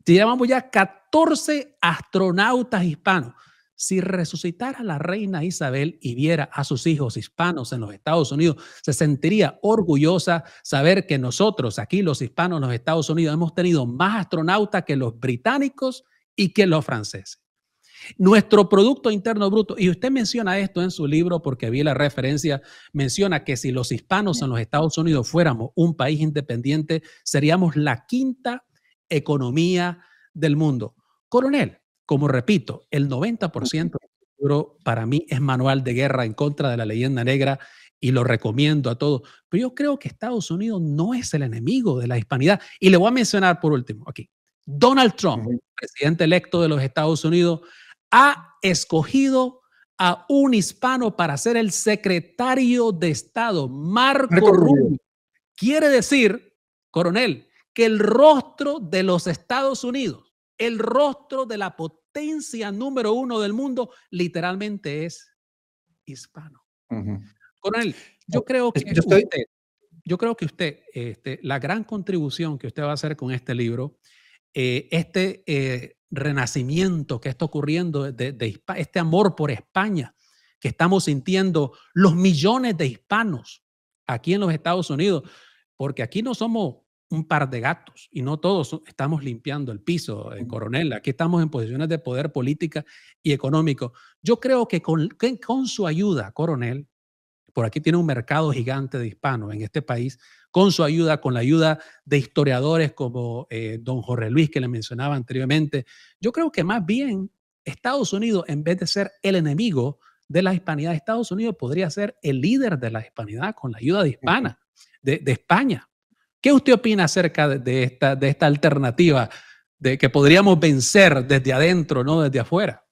Llevamos ya 14 astronautas hispanos. Si resucitara la reina Isabel y viera a sus hijos hispanos en los Estados Unidos, se sentiría orgullosa saber que nosotros, aquí los hispanos en los Estados Unidos, hemos tenido más astronautas que los británicos y que los franceses. Nuestro Producto Interno Bruto, y usted menciona esto en su libro porque vi la referencia, menciona que si los hispanos en los Estados Unidos fuéramos un país independiente, seríamos la quinta economía del mundo. Coronel, como repito, el 90% del libro para mí es manual de guerra en contra de la leyenda negra y lo recomiendo a todos. Pero yo creo que Estados Unidos no es el enemigo de la hispanidad. Y le voy a mencionar por último aquí. Donald Trump, presidente electo de los Estados Unidos, ha escogido a un hispano para ser el secretario de Estado, Marco Rubio. Quiere decir, coronel, que el rostro de los Estados Unidos, el rostro de la potencia número 1 del mundo, literalmente es hispano. Coronel, yo creo que usted, la gran contribución que usted va a hacer con este libro, renacimiento que está ocurriendo, este amor por España que estamos sintiendo los millones de hispanos aquí en los Estados Unidos, porque aquí no somos un par de gatos y no todos estamos limpiando el piso, coronel. Aquí estamos en posiciones de poder política y económico. Yo creo que con su ayuda, coronel, por aquí tiene un mercado gigante de hispanos en este país, con su ayuda, con la ayuda de historiadores como don Jorge Luis, que le mencionaba anteriormente. Yo creo que más bien Estados Unidos, en vez de ser el enemigo de la hispanidad, Estados Unidos podría ser el líder de la hispanidad con la ayuda de España. ¿Qué usted opina acerca de esta alternativa de que podríamos vencer desde adentro, no desde afuera?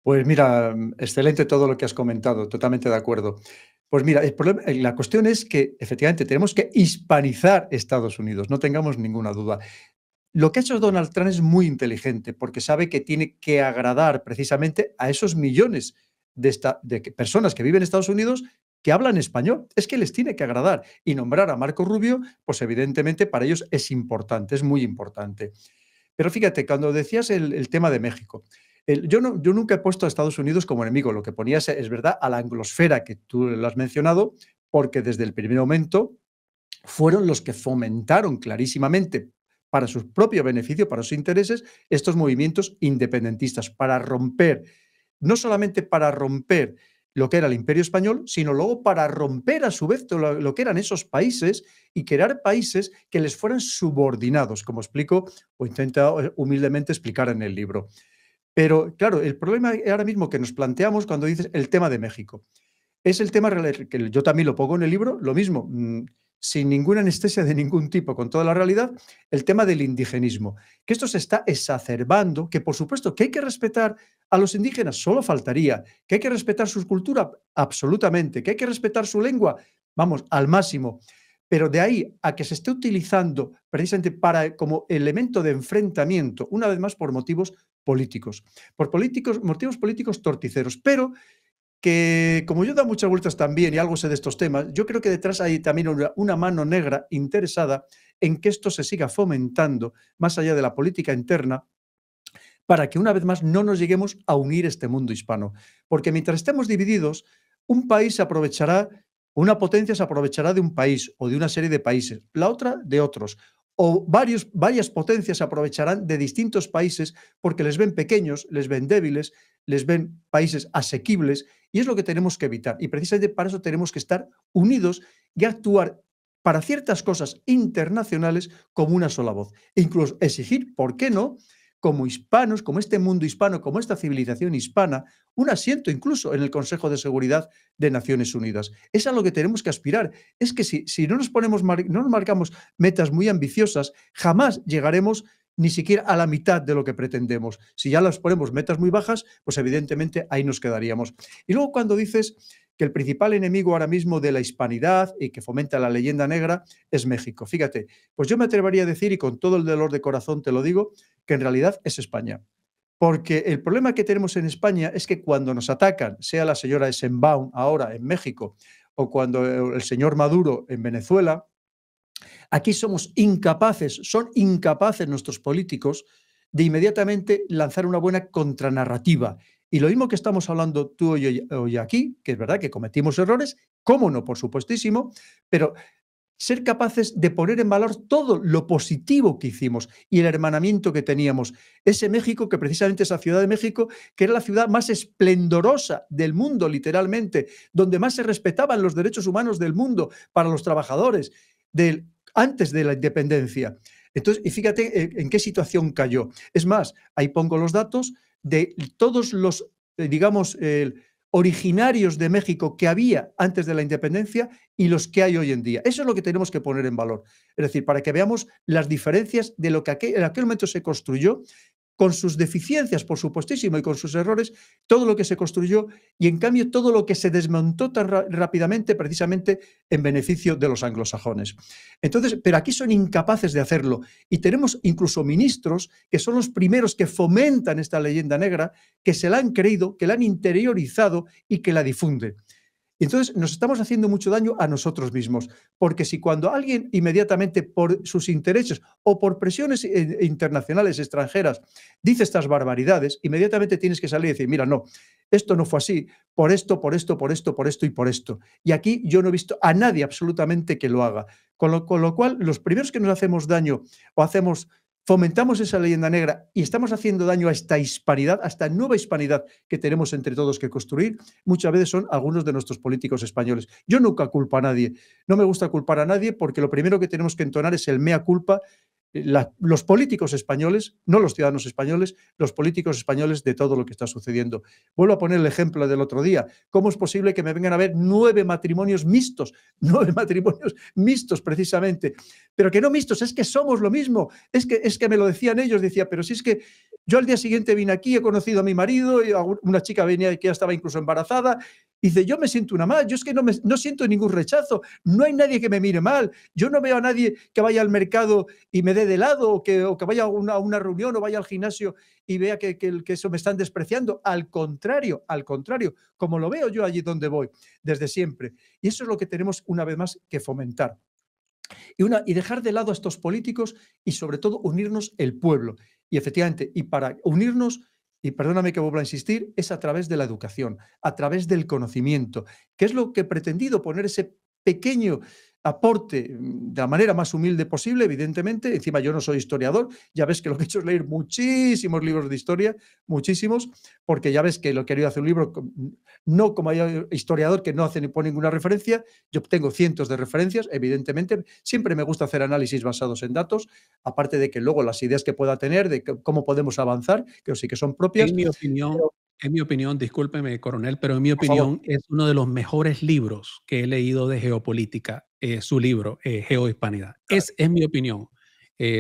Pues mira, excelente todo lo que has comentado, totalmente de acuerdo. Pues mira, la cuestión es que efectivamente tenemos que hispanizar Estados Unidos, no tengamos ninguna duda. Lo que ha hecho Donald Trump es muy inteligente porque sabe que tiene que agradar precisamente a esos millones de personas que viven en Estados Unidos que hablan español. Es que les tiene que agradar. Y nombrar a Marco Rubio, pues evidentemente para ellos es importante, es muy importante. Pero fíjate, cuando decías el tema de México, yo nunca he puesto a Estados Unidos como enemigo. Lo que ponías es verdad a la anglosfera que tú lo has mencionado, porque desde el primer momento fueron los que fomentaron clarísimamente para su propio beneficio, para sus intereses, estos movimientos independentistas, para romper, no solamente para romper lo que era el Imperio Español, sino luego para romper a su vez lo que eran esos países y crear países que les fueran subordinados, como explico o intento humildemente explicar en el libro. Pero claro, el problema ahora mismo que nos planteamos cuando dices el tema de México, es el tema que yo también lo pongo en el libro, lo mismo, sin ninguna anestesia de ningún tipo, con toda la realidad, el tema del indigenismo, que esto se está exacerbando, que por supuesto que hay que respetar a los indígenas, solo faltaría, que hay que respetar su cultura, absolutamente, que hay que respetar su lengua, vamos, al máximo, Pero de ahí a que se esté utilizando precisamente como elemento de enfrentamiento, una vez más por motivos políticos, motivos políticos torticeros, pero que como yo da muchas vueltas también y algo sé de estos temas, yo creo que detrás hay también una mano negra interesada en que esto se siga fomentando más allá de la política interna, para que una vez más no nos lleguemos a unir este mundo hispano. Porque mientras estemos divididos, un país se aprovechará, una potencia se aprovechará de un país o de una serie de países, la otra de otros. O varias potencias se aprovecharán de distintos países porque les ven pequeños, les ven débiles, les ven países asequibles, y es lo que tenemos que evitar. Y precisamente para eso tenemos que estar unidos y actuar para ciertas cosas internacionales como una sola voz. E incluso exigir, ¿por qué no?, como hispanos, como este mundo hispano, como esta civilización hispana, un asiento incluso en el Consejo de Seguridad de Naciones Unidas. Es a lo que tenemos que aspirar. Es que si no nos marcamos metas muy ambiciosas, jamás llegaremos ni siquiera a la mitad de lo que pretendemos. Si ya las ponemos metas muy bajas, pues evidentemente ahí nos quedaríamos. Y luego cuando dices que el principal enemigo ahora mismo de la hispanidad y que fomenta la leyenda negra es México. Fíjate, pues yo me atrevería a decir, y con todo el dolor de corazón te lo digo, que en realidad es España. Porque el problema que tenemos en España es que cuando nos atacan, sea la señora Sheinbaum ahora en México o cuando el señor Maduro en Venezuela, aquí son incapaces nuestros políticos de inmediatamente lanzar una buena contranarrativa. Y lo mismo que estamos hablando tú y yo aquí, que es verdad que cometimos errores, cómo no, por supuestísimo, pero ser capaces de poner en valor todo lo positivo que hicimos y el hermanamiento que teníamos. Ese México, que precisamente esa Ciudad de México, que era la ciudad más esplendorosa del mundo, literalmente, donde más se respetaban los derechos humanos del mundo para los trabajadores, antes de la independencia. Entonces, y fíjate en qué situación cayó. Es más, ahí pongo los datos de todos los, digamos, originarios de México que había antes de la independencia y los que hay hoy en día. Eso es lo que tenemos que poner en valor. Es decir, para que veamos las diferencias de lo que en aquel momento se construyó, con sus deficiencias, por supuestísimo, y con sus errores, todo lo que se construyó y, en cambio, todo lo que se desmontó tan rápidamente precisamente en beneficio de los anglosajones. Entonces, pero aquí son incapaces de hacerlo y tenemos incluso ministros que son los primeros que fomentan esta leyenda negra, que se la han creído, que la han interiorizado y que la difunden. Entonces nos estamos haciendo mucho daño a nosotros mismos, porque si cuando alguien inmediatamente por sus intereses o por presiones internacionales extranjeras dice estas barbaridades, inmediatamente tienes que salir y decir, mira, no, esto no fue así, por esto, por esto, por esto, por esto y por esto. Y aquí yo no he visto a nadie absolutamente que lo haga. Con lo cual, los primeros que nos hacemos daño o fomentamos esa leyenda negra y estamos haciendo daño a esta hispanidad, a esta nueva hispanidad que tenemos entre todos que construir, muchas veces son algunos de nuestros políticos españoles. Yo nunca culpo a nadie, no me gusta culpar a nadie porque lo primero que tenemos que entonar es el mea culpa. Los políticos españoles, no los ciudadanos españoles, los políticos españoles de todo lo que está sucediendo. Vuelvo a poner el ejemplo del otro día. ¿Cómo es posible que me vengan a ver 9 matrimonios mixtos? 9 matrimonios mixtos, precisamente. Pero que no mixtos, es que somos lo mismo. Es que me lo decían ellos, decía, pero si es que yo al día siguiente vine aquí, he conocido a mi marido, y una chica venía que ya estaba incluso embarazada, y dice, yo me siento una más, yo es que no siento ningún rechazo, no hay nadie que me mire mal, yo no veo a nadie que vaya al mercado y me dé de lado, o que vaya a una reunión o vaya al gimnasio y vea que eso me están despreciando. Al contrario, como lo veo yo allí donde voy, desde siempre. Y eso es lo que tenemos una vez más que fomentar. Y dejar de lado a estos políticos y sobre todo unirnos el pueblo. Y efectivamente, y para unirnos, y perdóname que vuelva a insistir, es a través de la educación, a través del conocimiento, que es lo que he pretendido poner ese pequeño aporte de la manera más humilde posible, evidentemente. Encima yo no soy historiador, ya ves que lo que he hecho es leer muchísimos libros de historia, muchísimos, porque ya ves que lo he querido hacer un libro, no como hay historiador que no hace ni pone ninguna referencia, yo tengo cientos de referencias, evidentemente, siempre me gusta hacer análisis basados en datos, aparte de que luego las ideas que pueda tener, de cómo podemos avanzar, que sí que son propias. En mi opinión, discúlpeme, coronel, pero en mi opinión es uno de los mejores libros que he leído de geopolítica, su libro, Geohispanidad. Es mi opinión.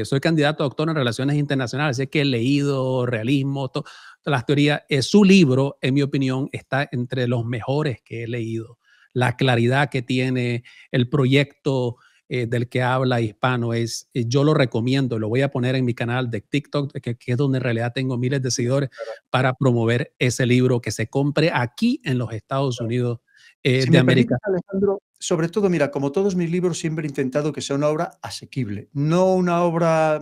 Soy candidato a doctor en Relaciones Internacionales, así que he leído realismo, todas las teorías. Su libro, en mi opinión, está entre los mejores que he leído. La claridad que tiene, el proyecto del que habla hispano. Yo lo recomiendo, lo voy a poner en mi canal de TikTok, que es donde en realidad tengo miles de seguidores, para promover ese libro, que se compre aquí en los Estados Unidos Si de me América. permites, Alejandro, sobre todo, mira, como todos mis libros, siempre he intentado que sea una obra asequible, no una obra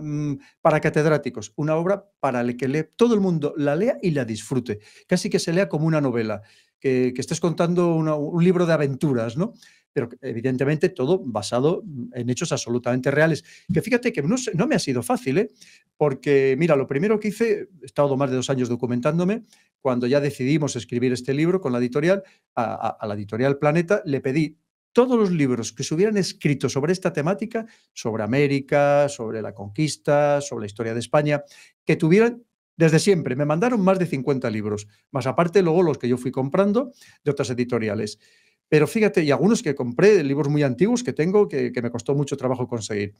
para catedráticos, una obra para que todo el mundo la lea y la disfrute, casi que se lea como una novela, que estés contando un libro de aventuras, ¿no? Pero evidentemente todo basado en hechos absolutamente reales. Que fíjate que no me ha sido fácil, ¿eh? Porque, mira, lo primero que hice, he estado más de 2 años documentándome, cuando ya decidimos escribir este libro con la editorial, a la editorial Planeta, le pedí todos los libros que se hubieran escrito sobre esta temática, sobre América, sobre la conquista, sobre la historia de España, que tuvieran desde siempre. Me mandaron más de 50 libros, más aparte luego los que yo fui comprando de otras editoriales. Pero fíjate, y algunos que compré, libros muy antiguos que tengo, que me costó mucho trabajo conseguir.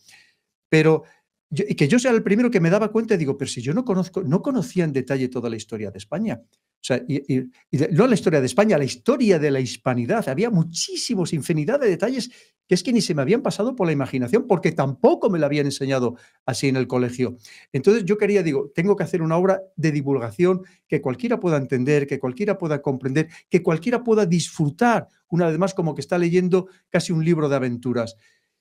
Pero y que yo sea el primero que me daba cuenta y digo, pero si yo no conocía en detalle toda la historia de España. O sea, no la historia de España, la historia de la hispanidad. Había muchísimos, infinidad de detalles que es que ni se me habían pasado por la imaginación porque tampoco me la habían enseñado así en el colegio. Entonces yo digo, tengo que hacer una obra de divulgación que cualquiera pueda entender, que cualquiera pueda comprender, que cualquiera pueda disfrutar, una vez más como que está leyendo casi un libro de aventuras.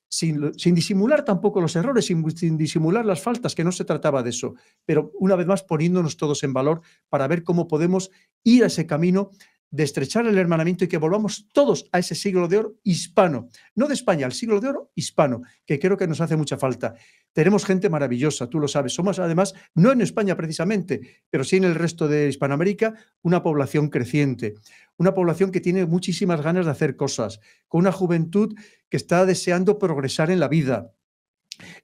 Sin disimular tampoco los errores, sin disimular las faltas, que no se trataba de eso, pero una vez más poniéndonos todos en valor para ver cómo podemos ir a ese camino de estrechar el hermanamiento y que volvamos todos a ese siglo de oro hispano, no de España, al siglo de oro hispano, que creo que nos hace mucha falta. Tenemos gente maravillosa, tú lo sabes, somos además, no en España precisamente, pero sí en el resto de Hispanoamérica, una población creciente, una población que tiene muchísimas ganas de hacer cosas, con una juventud que está deseando progresar en la vida.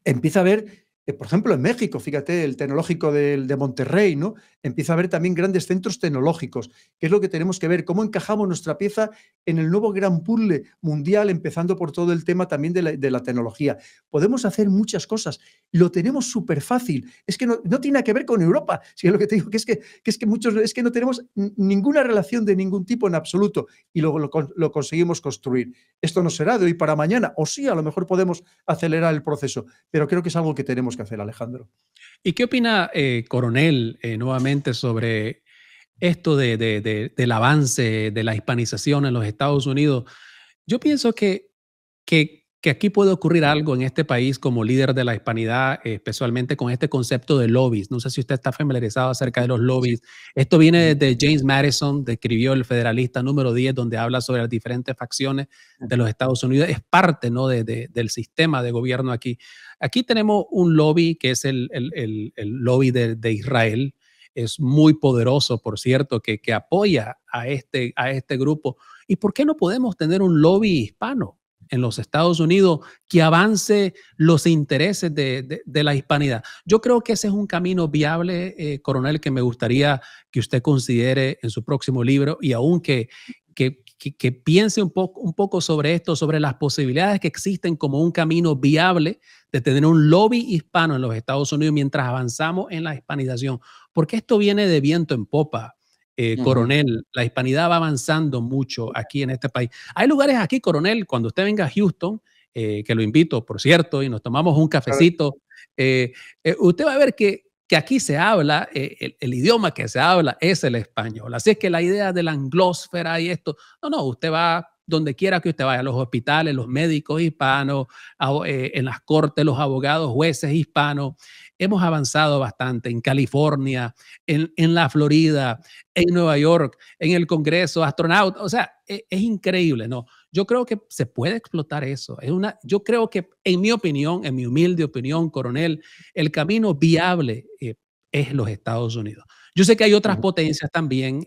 Empieza a haber, por ejemplo, en México, fíjate, el tecnológico de Monterrey, ¿no? Empieza a haber también grandes centros tecnológicos, que es lo que tenemos que ver, cómo encajamos nuestra pieza en el nuevo gran puzzle mundial, empezando por todo el tema también de la tecnología. Podemos hacer muchas cosas, lo tenemos súper fácil, es que no tiene nada que ver con Europa, si es lo que te digo, que es que no tenemos ninguna relación de ningún tipo en absoluto y luego lo conseguimos construir. Esto no será de hoy para mañana, o sí, a lo mejor podemos acelerar el proceso, pero creo que es algo que tenemos que hacer, Alejandro. ¿Y qué opina, coronel, nuevamente sobre esto del avance de la hispanización en los Estados Unidos? Yo pienso que aquí puede ocurrir algo en este país como líder de la hispanidad, especialmente con este concepto de lobbies. No sé si usted está familiarizado acerca de los lobbies. Esto viene de James Madison, que escribió El Federalista número 10, donde habla sobre las diferentes facciones de los Estados Unidos. Es parte, ¿no?, del sistema de gobierno aquí. Aquí tenemos un lobby que es el lobby de Israel. Es muy poderoso, por cierto, que apoya a este grupo. ¿Y por qué no podemos tener un lobby hispano en los Estados Unidos que avance los intereses de la hispanidad? Yo creo que ese es un camino viable, coronel, que me gustaría que usted considere en su próximo libro, y aún que piense un poco sobre esto, sobre las posibilidades que existen como un camino viable de tener un lobby hispano en los Estados Unidos mientras avanzamos en la hispanización. Porque esto viene de viento en popa. Coronel, la hispanidad va avanzando mucho aquí en este país. Hay lugares aquí, coronel, cuando usted venga a Houston, que lo invito, por cierto, y nos tomamos un cafecito, usted va a ver que aquí se habla, el idioma que se habla es el español. Así es que la idea de la anglósfera y esto, no, usted va donde quiera que usted vaya, a los hospitales, los médicos hispanos, en las cortes, los abogados, jueces hispanos. Hemos avanzado bastante en California, en la Florida, en Nueva York, en el Congreso, astronautas. O sea, es increíble, ¿no? Yo creo que se puede explotar eso. Yo creo que, en mi opinión, en mi humilde opinión, coronel, el camino viable es los Estados Unidos. Yo sé que hay otras potencias también,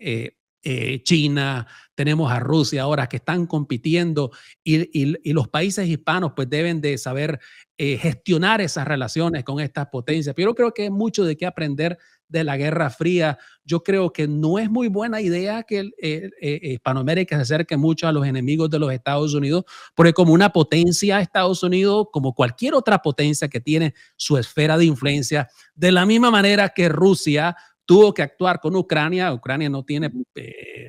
China, tenemos a Rusia ahora que están compitiendo y los países hispanos pues deben de saber gestionar esas relaciones con estas potencias. Pero yo creo que hay mucho de qué aprender de la Guerra Fría. Yo creo que no es muy buena idea que Hispanoamérica se acerque mucho a los enemigos de los Estados Unidos, porque como una potencia, Estados Unidos, como cualquier otra potencia que tiene su esfera de influencia, de la misma manera que Rusia tuvo que actuar con Ucrania. Ucrania no tiene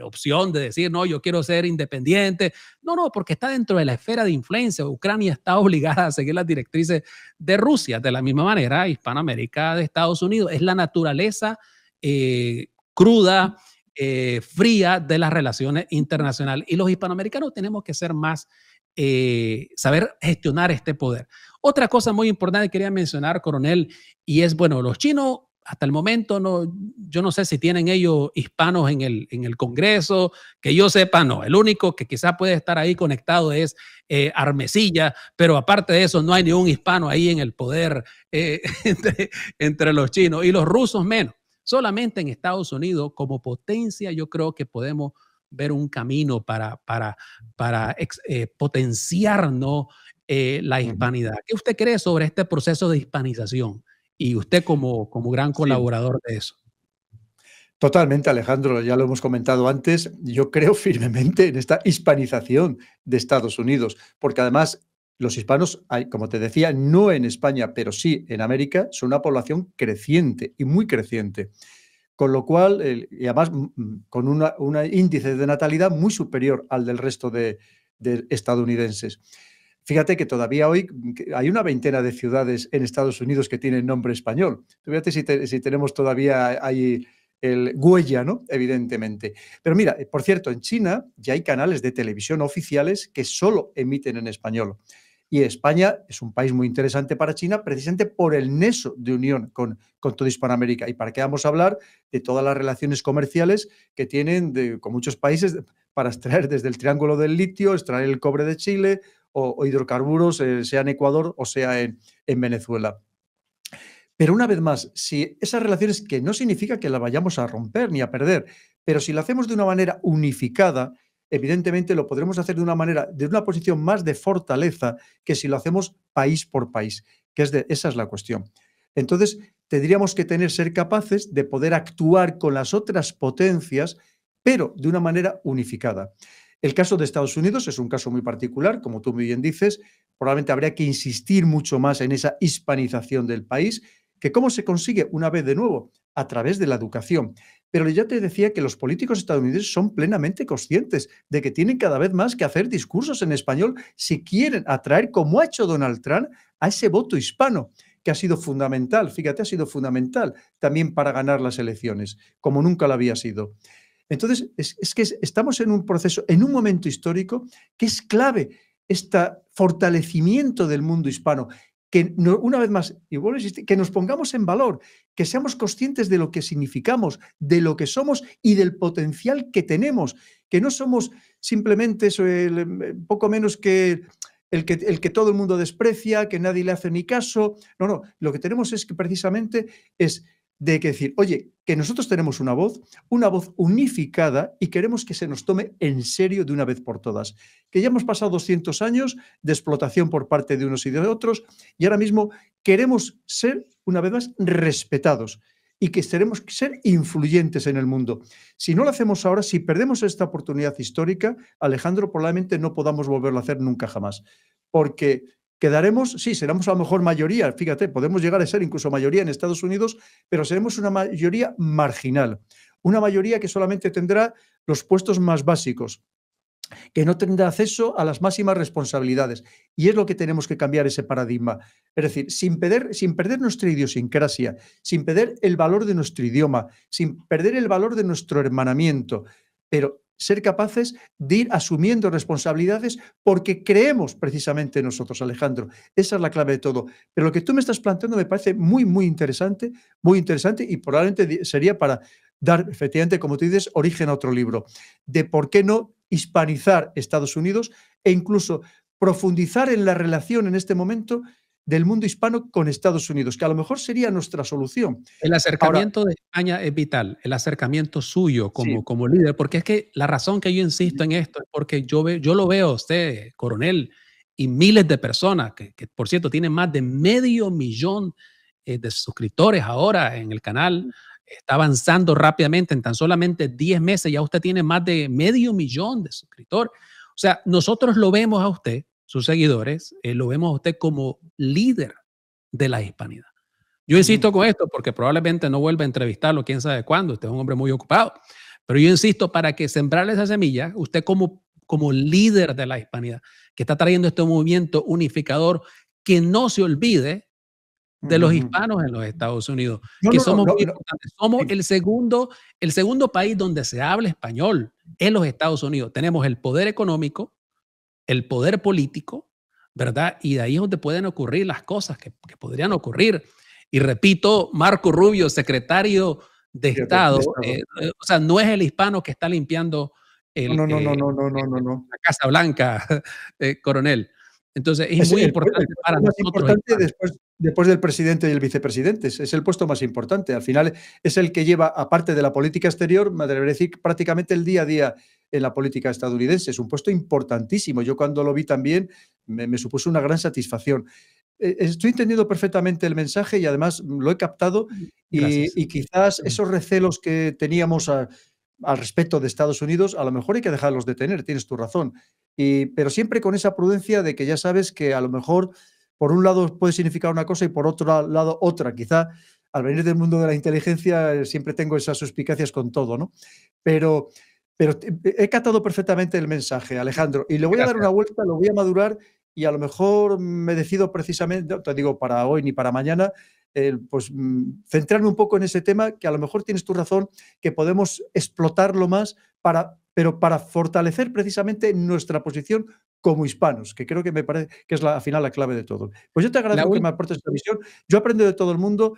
opción de decir, no, yo quiero ser independiente. No, no, porque está dentro de la esfera de influencia. Ucrania está obligada a seguir las directrices de Rusia. De la misma manera, Hispanoamérica de Estados Unidos. Es la naturaleza cruda, fría de las relaciones internacionales. Y los hispanoamericanos tenemos que ser más, saber gestionar este poder. Otra cosa muy importante que quería mencionar, coronel, y es, bueno, los chinos hasta el momento, no, yo no sé si tienen ellos hispanos en el Congreso, que yo sepa, no. El único que quizás puede estar ahí conectado es Armesilla, pero aparte de eso no hay ni un hispano ahí en el poder entre los chinos, y los rusos menos. Solamente en Estados Unidos como potencia yo creo que podemos ver un camino para potenciar, ¿no? La hispanidad. ¿Qué usted cree sobre este proceso de hispanización? Y usted como gran colaborador de eso. Totalmente, Alejandro, ya lo hemos comentado antes, yo creo firmemente en esta hispanización de Estados Unidos, porque además los hispanos, como te decía, no en España, pero sí en América, son una población creciente y muy creciente. Con lo cual, y además con un índice de natalidad muy superior al del resto de estadounidenses. Fíjate que todavía hoy hay una veintena de ciudades en Estados Unidos que tienen nombre español. Fíjate si tenemos todavía ahí huella, ¿no? Evidentemente. Pero mira, por cierto, en China ya hay canales de televisión oficiales que solo emiten en español. Y España es un país muy interesante para China precisamente por el nexo de unión con toda Hispanoamérica. ¿Y para qué vamos a hablar de todas las relaciones comerciales que tienen con muchos países para extraer desde el Triángulo del Litio, extraer el cobre de Chile o hidrocarburos, sea en Ecuador o sea en Venezuela? Pero una vez más, si esas relaciones, que no significa que las vayamos a romper ni a perder, pero si lo hacemos de una manera unificada, evidentemente lo podremos hacer de una posición más de fortaleza que si lo hacemos país por país, esa es la cuestión. Entonces, tendríamos que ser capaces de poder actuar con las otras potencias, pero de una manera unificada. El caso de Estados Unidos es un caso muy particular, como tú muy bien dices, probablemente habría que insistir mucho más en esa hispanización del país, que cómo se consigue una vez de nuevo, a través de la educación. Pero ya te decía que los políticos estadounidenses son plenamente conscientes de que tienen cada vez más que hacer discursos en español si quieren atraer, como ha hecho Donald Trump, a ese voto hispano, que ha sido fundamental, fíjate, ha sido fundamental también para ganar las elecciones, como nunca lo había sido. Entonces, es que estamos en un proceso, en un momento histórico que es clave este fortalecimiento del mundo hispano, que una vez más, y vuelvo a insistir, que nos pongamos en valor, que seamos conscientes de lo que significamos, de lo que somos y del potencial que tenemos, que no somos simplemente poco menos que el que todo el mundo desprecia, que nadie le hace ni caso. No, no, lo que tenemos es que precisamente es de que decir, oye, que nosotros tenemos una voz unificada y queremos que se nos tome en serio de una vez por todas. Que ya hemos pasado 200 años de explotación por parte de unos y de otros y ahora mismo queremos ser, una vez más, respetados y que queremos ser influyentes en el mundo. Si no lo hacemos ahora, si perdemos esta oportunidad histórica, Alejandro, probablemente no podamos volverlo a hacer nunca jamás. Porque quedaremos, sí, seremos a lo mejor mayoría, fíjate, podemos llegar a ser incluso mayoría en Estados Unidos, pero seremos una mayoría marginal, una mayoría que solamente tendrá los puestos más básicos, que no tendrá acceso a las máximas responsabilidades. Y es lo que tenemos que cambiar ese paradigma. Es decir, sin perder nuestra idiosincrasia, sin perder el valor de nuestro idioma, sin perder el valor de nuestro hermanamiento, pero ser capaces de ir asumiendo responsabilidades porque creemos precisamente en nosotros, Alejandro. Esa es la clave de todo. Pero lo que tú me estás planteando me parece muy, muy interesante y probablemente sería para dar, efectivamente, como tú dices, origen a otro libro, de por qué no hispanizar Estados Unidos e incluso profundizar en la relación en este momento del mundo hispano con Estados Unidos, que a lo mejor sería nuestra solución. El acercamiento de España es vital, el acercamiento suyo como líder, porque es que la razón que yo insisto en esto es porque yo lo veo a usted, coronel, y miles de personas, que por cierto tienen más de 500,000 de suscriptores ahora en el canal, está avanzando rápidamente, en tan solamente 10 meses ya usted tiene más de 500,000 de suscriptores. O sea, nosotros lo vemos a usted, sus seguidores, lo vemos a usted como líder de la hispanidad. Yo insisto con esto porque probablemente no vuelva a entrevistarlo, quién sabe cuándo, usted es un hombre muy ocupado, pero yo insisto para que sembrar esa semilla, usted como líder de la hispanidad, que está trayendo este movimiento unificador, que no se olvide de los hispanos en los Estados Unidos, que somos muy importantes. Somos el segundo país donde se habla español en los Estados Unidos. Tenemos el poder económico, el poder político, ¿verdad? Y de ahí es donde pueden ocurrir las cosas que podrían ocurrir. Y repito, Marco Rubio, secretario de Estado, o sea, no es el hispano que está limpiando no. la Casa Blanca, coronel. Entonces, es muy importante para nosotros. Después del presidente y el vicepresidente, es el puesto más importante. Al final es el que lleva, aparte de la política exterior, me atrevería a decir, prácticamente el día a día en la política estadounidense. Es un puesto importantísimo. Yo cuando lo vi también me supuso una gran satisfacción. Estoy entendiendo perfectamente el mensaje y además lo he captado y quizás esos recelos que teníamos al respecto de Estados Unidos, a lo mejor hay que dejarlos de tener, tienes tu razón. Pero siempre con esa prudencia de que ya sabes que a lo mejor por un lado puede significar una cosa y por otro lado otra. Quizá al venir del mundo de la inteligencia siempre tengo esas suspicacias con todo, ¿no? Pero he captado perfectamente el mensaje, Alejandro, y le voy a dar una vuelta, lo voy a madurar y a lo mejor me decido precisamente, no te digo para hoy ni para mañana, pues centrarme un poco en ese tema, que a lo mejor tienes tu razón, que podemos explotarlo más pero para fortalecer precisamente nuestra posición como hispanos, que creo que me parece que es al final la clave de todo. Pues yo te agradezco que me aportes esta visión. Yo aprendo de todo el mundo.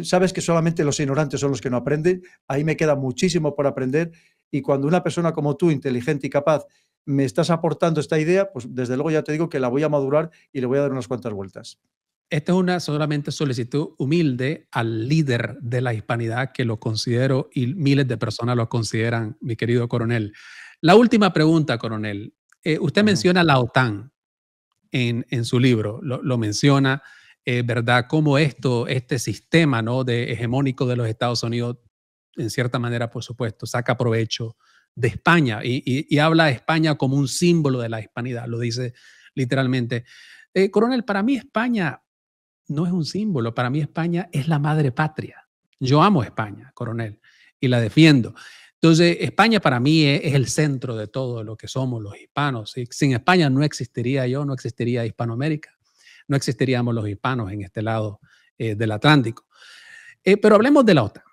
Sabes que solamente los ignorantes son los que no aprenden. Ahí me queda muchísimo por aprender. Y cuando una persona como tú, inteligente y capaz, me estás aportando esta idea, pues desde luego ya te digo que la voy a madurar y le voy a dar unas cuantas vueltas. Esta es una solamente solicitud humilde al líder de la hispanidad, que lo considero y miles de personas lo consideran, mi querido coronel. La última pregunta, coronel. Usted menciona la OTAN en su libro, lo menciona, ¿verdad? Cómo este sistema, ¿no?, de hegemónico de los Estados Unidos, en cierta manera, por supuesto, saca provecho de España y habla de España como un símbolo de la hispanidad, lo dice literalmente. Coronel, para mí España no es un símbolo, para mí España es la madre patria. Yo amo España, coronel, y la defiendo. Entonces, España para mí es el centro de todo lo que somos los hispanos. Sin España no existiría yo, no existiría Hispanoamérica, no existiríamos los hispanos en este lado del Atlántico. Pero hablemos de la OTAN.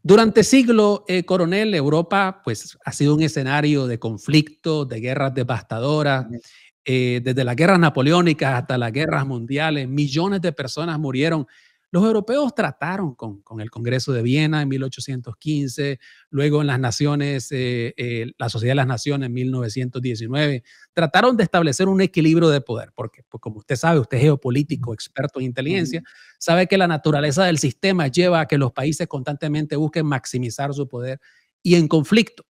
Durante siglos, coronel, Europa pues, ha sido un escenario de conflictos, de guerras devastadoras. Desde las guerras napoleónicas hasta las guerras mundiales, millones de personas murieron. Los europeos trataron con el Congreso de Viena en 1815, luego en las Naciones, la Sociedad de las Naciones en 1919, trataron de establecer un equilibrio de poder, porque pues, como usted sabe, usted es geopolítico, experto en inteligencia, sabe que la naturaleza del sistema lleva a que los países constantemente busquen maximizar su poder y en conflicto.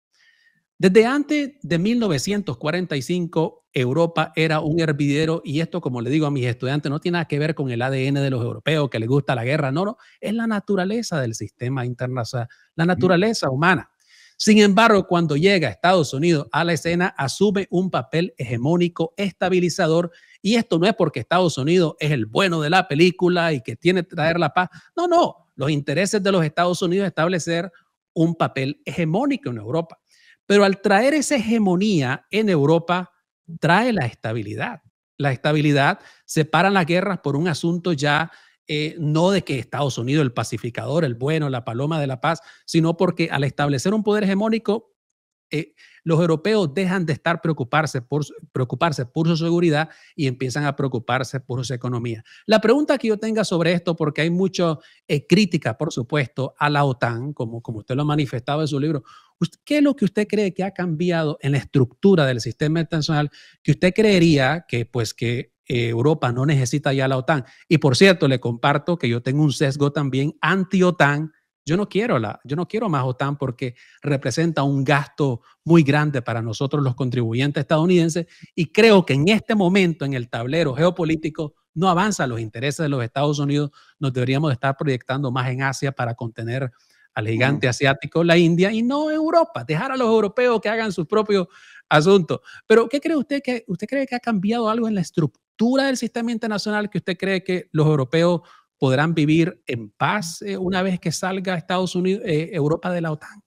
Desde antes de 1945, Europa era un hervidero y esto, como le digo a mis estudiantes, no tiene nada que ver con el ADN de los europeos, que les gusta la guerra, no, es la naturaleza del sistema internacional, la naturaleza humana. Sin embargo, cuando llega Estados Unidos a la escena, asume un papel hegemónico, estabilizador, y esto no es porque Estados Unidos es el bueno de la película y que tiene que traer la paz, no, los intereses de los Estados Unidos es establecer un papel hegemónico en Europa. Pero al traer esa hegemonía en Europa, trae la estabilidad. La estabilidad separa las guerras por un asunto ya no de que Estados Unidos, el pacificador, el bueno, la paloma de la paz, sino porque al establecer un poder hegemónico, los europeos dejan de estar preocuparse por su seguridad y empiezan a preocuparse por su economía. La pregunta que yo tenga sobre esto, porque hay mucha crítica, por supuesto, a la OTAN, como usted lo ha manifestado en su libro, ¿qué es lo que usted cree que ha cambiado en la estructura del sistema internacional que usted creería que Europa no necesita ya la OTAN? Y por cierto, le comparto que yo tengo un sesgo también anti-OTAN. Yo no quiero más OTAN porque representa un gasto muy grande para nosotros los contribuyentes estadounidenses y creo que en este momento en el tablero geopolítico no avanzan los intereses de los Estados Unidos. Nos deberíamos estar proyectando más en Asia para contener al gigante asiático, la India, y no Europa, dejar a los europeos que hagan sus propios asuntos. Pero ¿qué cree usted? ¿Usted cree que ha cambiado algo en la estructura del sistema internacional que usted cree que los europeos podrán vivir en paz una vez que salga Estados Unidos, Europa de la OTAN?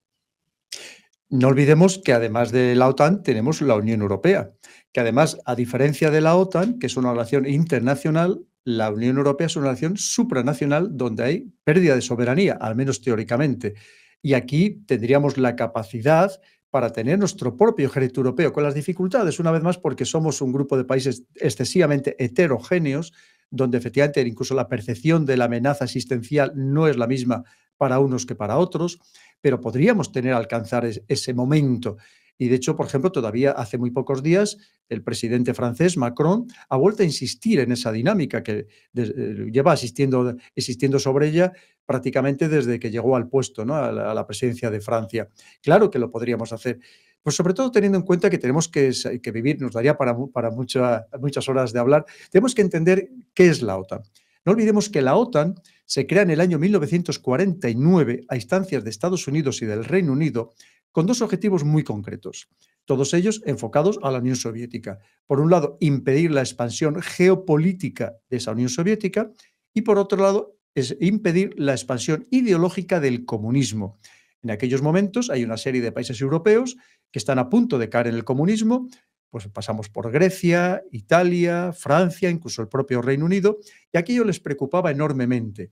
No olvidemos que además de la OTAN tenemos la Unión Europea, que además, a diferencia de la OTAN, que es una relación internacional, la Unión Europea es una relación supranacional donde hay pérdida de soberanía, al menos teóricamente. Y aquí tendríamos la capacidad para tener nuestro propio ejército europeo, con las dificultades, una vez más, porque somos un grupo de países excesivamente heterogéneos, donde efectivamente incluso la percepción de la amenaza existencial no es la misma para unos que para otros, pero podríamos alcanzar ese momento. Y de hecho, por ejemplo, todavía hace muy pocos días el presidente francés, Macron, ha vuelto a insistir en esa dinámica que lleva existiendo sobre ella prácticamente desde que llegó al puesto, ¿no? a la presidencia de Francia. Claro que lo podríamos hacer. Pues sobre todo teniendo en cuenta que tenemos que vivir, nos daría para muchas horas de hablar, tenemos que entender qué es la OTAN. No olvidemos que la OTAN se crea en el año 1949 a instancias de Estados Unidos y del Reino Unido con dos objetivos muy concretos, todos ellos enfocados a la Unión Soviética. Por un lado, impedir la expansión geopolítica de esa Unión Soviética y por otro lado, es impedir la expansión ideológica del comunismo. En aquellos momentos hay una serie de países europeos que están a punto de caer en el comunismo, pues pasamos por Grecia, Italia, Francia, incluso el propio Reino Unido, y aquello les preocupaba enormemente.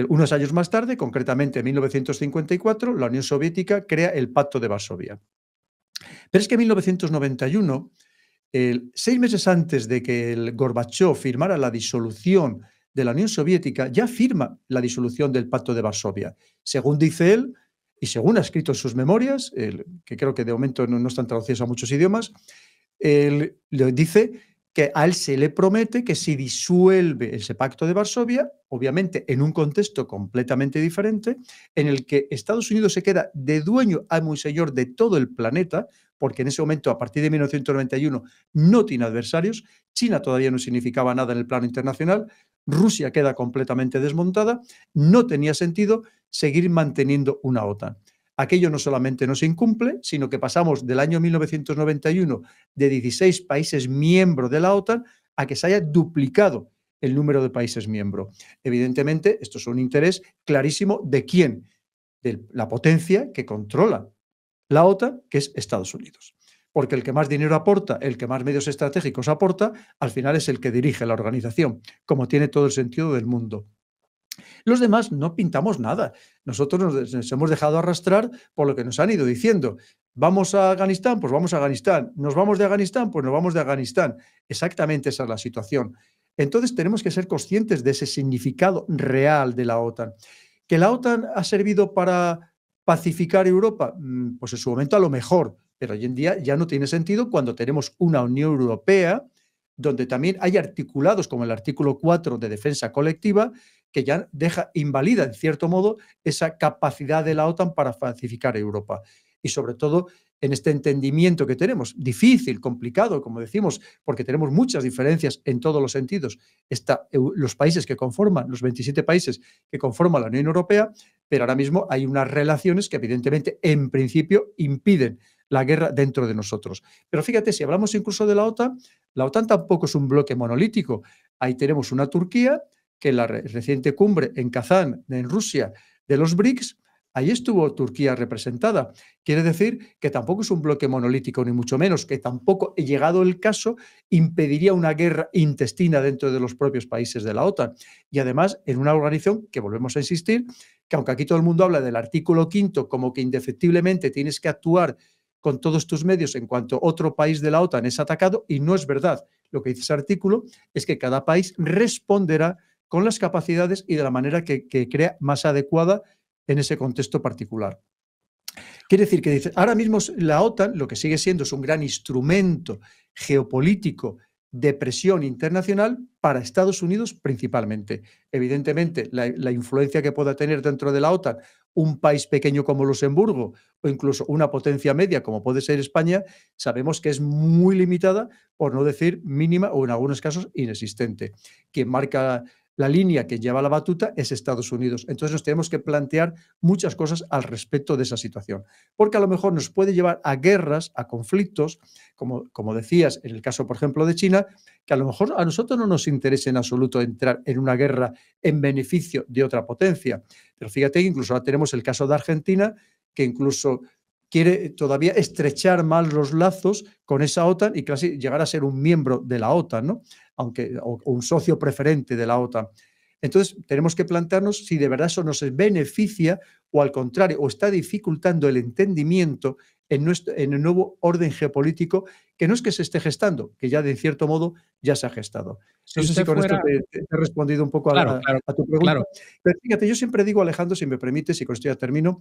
Unos años más tarde, concretamente en 1954, la Unión Soviética crea el Pacto de Varsovia. Pero es que en 1991, 6 meses antes de que el Gorbachov firmara la disolución de la Unión Soviética, ya firma la disolución del Pacto de Varsovia. Según dice él, y según ha escrito en sus memorias, que creo que de momento no están traducidas a muchos idiomas, él le dice que a él se le promete que si disuelve ese Pacto de Varsovia, obviamente en un contexto completamente diferente, en el que Estados Unidos se queda de dueño, amo y señor de todo el planeta, porque en ese momento, a partir de 1991, no tiene adversarios, China todavía no significaba nada en el plano internacional, Rusia queda completamente desmontada, no tenía sentido seguir manteniendo una OTAN. Aquello no solamente no se incumple, sino que pasamos del año 1991 de 16 países miembros de la OTAN a que se haya duplicado el número de países miembros. Evidentemente, esto es un interés clarísimo de quién, de la potencia que controla la OTAN, que es Estados Unidos. Porque el que más dinero aporta, el que más medios estratégicos aporta, al final es el que dirige la organización, como tiene todo el sentido del mundo. Los demás no pintamos nada. Nosotros nos hemos dejado arrastrar por lo que nos han ido diciendo. ¿Vamos a Afganistán? Pues vamos a Afganistán. ¿Nos vamos de Afganistán? Pues nos vamos de Afganistán. Exactamente esa es la situación. Entonces tenemos que ser conscientes de ese significado real de la OTAN. ¿Que la OTAN ha servido para pacificar Europa? Pues en su momento a lo mejor, pero hoy en día ya no tiene sentido cuando tenemos una Unión Europea donde también hay articulados como el artículo 4 de defensa colectiva que ya invalida en cierto modo esa capacidad de la OTAN para pacificar Europa. Y sobre todo en este entendimiento que tenemos, difícil, complicado, como decimos, porque tenemos muchas diferencias en todos los sentidos. Los países que conforman, los 27 países que conforman la Unión Europea, pero ahora mismo hay unas relaciones que evidentemente en principio impiden la guerra dentro de nosotros. Pero fíjate, si hablamos incluso de la OTAN tampoco es un bloque monolítico. Ahí tenemos una Turquía que en la reciente cumbre en Kazán, en Rusia, de los BRICS, ahí estuvo Turquía representada. Quiere decir que tampoco es un bloque monolítico, ni mucho menos, que tampoco, llegado el caso, impediría una guerra intestina dentro de los propios países de la OTAN. Y además, en una organización que, volvemos a insistir, que aunque aquí todo el mundo habla del artículo 5 como que indefectiblemente tienes que actuar con todos tus medios en cuanto otro país de la OTAN es atacado, y no es verdad. Lo que dice ese artículo es que cada país responderá con las capacidades y de la manera que crea más adecuada en ese contexto particular. Quiere decir que dice, ahora mismo la OTAN lo que sigue siendo es un gran instrumento geopolítico de presión internacional para Estados Unidos principalmente. Evidentemente, la influencia que pueda tener dentro de la OTAN un país pequeño como Luxemburgo o incluso una potencia media como puede ser España, sabemos que es muy limitada, por no decir mínima o en algunos casos inexistente. Quien marca la línea que lleva la batuta es Estados Unidos. Entonces nos tenemos que plantear muchas cosas al respecto de esa situación, porque a lo mejor nos puede llevar a guerras, a conflictos, como decías, en el caso, por ejemplo, de China, que a lo mejor a nosotros no nos interesa en absoluto entrar en una guerra en beneficio de otra potencia. Pero fíjate que incluso ahora tenemos el caso de Argentina, que incluso quiere todavía estrechar más los lazos con esa OTAN y casi llegar a ser un miembro de la OTAN, ¿no? O un socio preferente de la OTAN. Entonces, tenemos que plantearnos si de verdad eso nos beneficia o al contrario, o está dificultando el entendimiento en el nuevo orden geopolítico, que no es que se esté gestando, que ya de cierto modo ya se ha gestado. Si No sé si con esto te he respondido un poco claro, a tu pregunta. claro. Pero fíjate, yo siempre digo, Alejandro, si me permites, y con esto ya termino,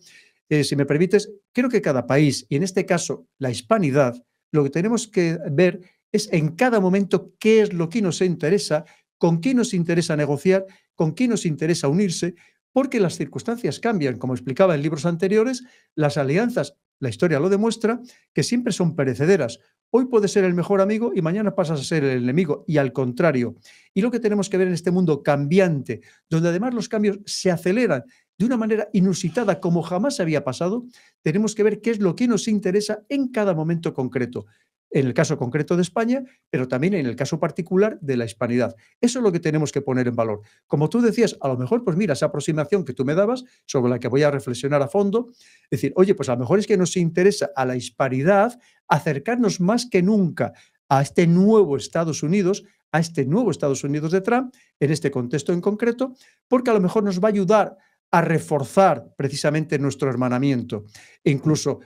si me permites, creo que cada país, y en este caso la hispanidad, lo que tenemos que ver es en cada momento qué es lo que nos interesa, con quién nos interesa negociar, con quién nos interesa unirse, porque las circunstancias cambian. Como explicaba en libros anteriores, las alianzas, la historia lo demuestra, que siempre son perecederas. Hoy puedes ser el mejor amigo y mañana pasas a ser el enemigo, y al contrario. Y lo que tenemos que ver en este mundo cambiante, donde además los cambios se aceleran de una manera inusitada como jamás había pasado, tenemos que ver qué es lo que nos interesa en cada momento concreto. En el caso concreto de España, pero también en el caso particular de la hispanidad. Eso es lo que tenemos que poner en valor. Como tú decías, a lo mejor, pues mira, esa aproximación que tú me dabas, sobre la que voy a reflexionar a fondo, es decir, oye, pues a lo mejor es que nos interesa a la hispanidad acercarnos más que nunca a este nuevo Estados Unidos, de Trump, en este contexto en concreto, porque a lo mejor nos va a ayudar a reforzar precisamente nuestro hermanamiento e incluso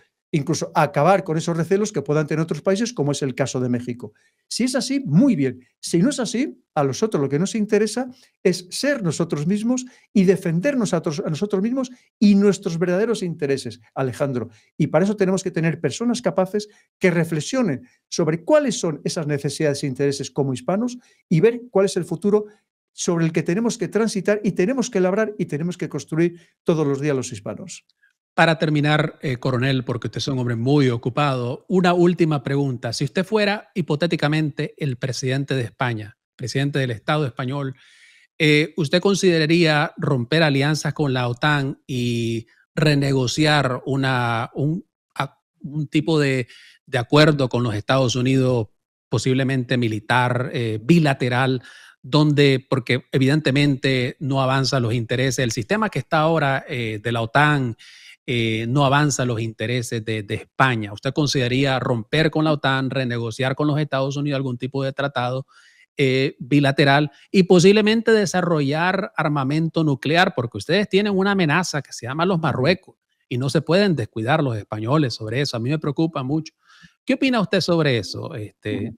acabar con esos recelos que puedan tener otros países, como es el caso de México. Si es así, muy bien. Si no es así, a nosotros lo que nos interesa es ser nosotros mismos y defendernos a nosotros mismos y nuestros verdaderos intereses, Alejandro. Y para eso tenemos que tener personas capaces que reflexionen sobre cuáles son esas necesidades e intereses como hispanos y ver cuál es el futuro sobre el que tenemos que transitar y tenemos que labrar y tenemos que construir todos los días los hispanos. Para terminar, coronel, porque usted es un hombre muy ocupado, una última pregunta. Si usted fuera hipotéticamente el presidente de España, presidente del Estado español, ¿usted consideraría romper alianzas con la OTAN y renegociar un tipo de acuerdo con los Estados Unidos, posiblemente militar, bilateral, porque evidentemente no avanzan los intereses, el sistema que está ahora de la OTAN no avanza los intereses de España? ¿Usted consideraría romper con la OTAN, renegociar con los Estados Unidos algún tipo de tratado bilateral y posiblemente desarrollar armamento nuclear? Porque ustedes tienen una amenaza que se llama los Marruecos y no se pueden descuidar los españoles sobre eso. A mí me preocupa mucho. ¿Qué opina usted sobre eso,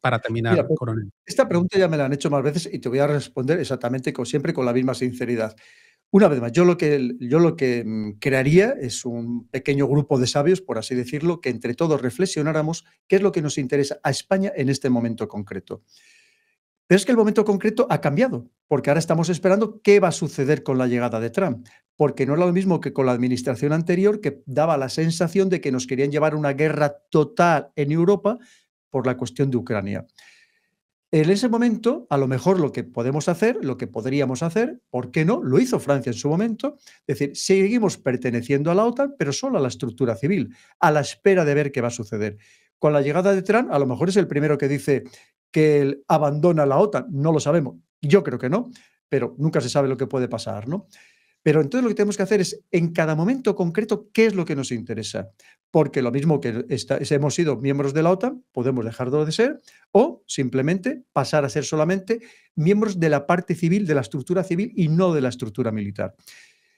para terminar, Mira, pues, coronel? esta pregunta ya me la han hecho más veces y te voy a responder exactamente, como siempre, con la misma sinceridad. Una vez más, yo lo que crearía es un pequeño grupo de sabios, por así decirlo, que entre todos reflexionáramos qué es lo que nos interesa a España en este momento concreto. Pero es que el momento concreto ha cambiado, porque ahora estamos esperando qué va a suceder con la llegada de Trump, porque no era lo mismo que con la administración anterior, que daba la sensación de que nos querían llevar a una guerra total en Europa por la cuestión de Ucrania. En ese momento, a lo mejor lo que podríamos hacer, ¿por qué no? Lo hizo Francia en su momento, es decir, seguimos perteneciendo a la OTAN, pero solo a la estructura civil, a la espera de ver qué va a suceder. Con la llegada de Trump, a lo mejor es el primero que dice que él abandona la OTAN, no lo sabemos, yo creo que no, pero nunca se sabe lo que puede pasar, ¿no? Pero entonces lo que tenemos que hacer es, en cada momento concreto, qué es lo que nos interesa. Porque lo mismo que hemos sido miembros de la OTAN, podemos dejarlo de ser, o simplemente pasar a ser solamente miembros de la parte civil, de la estructura civil y no de la estructura militar.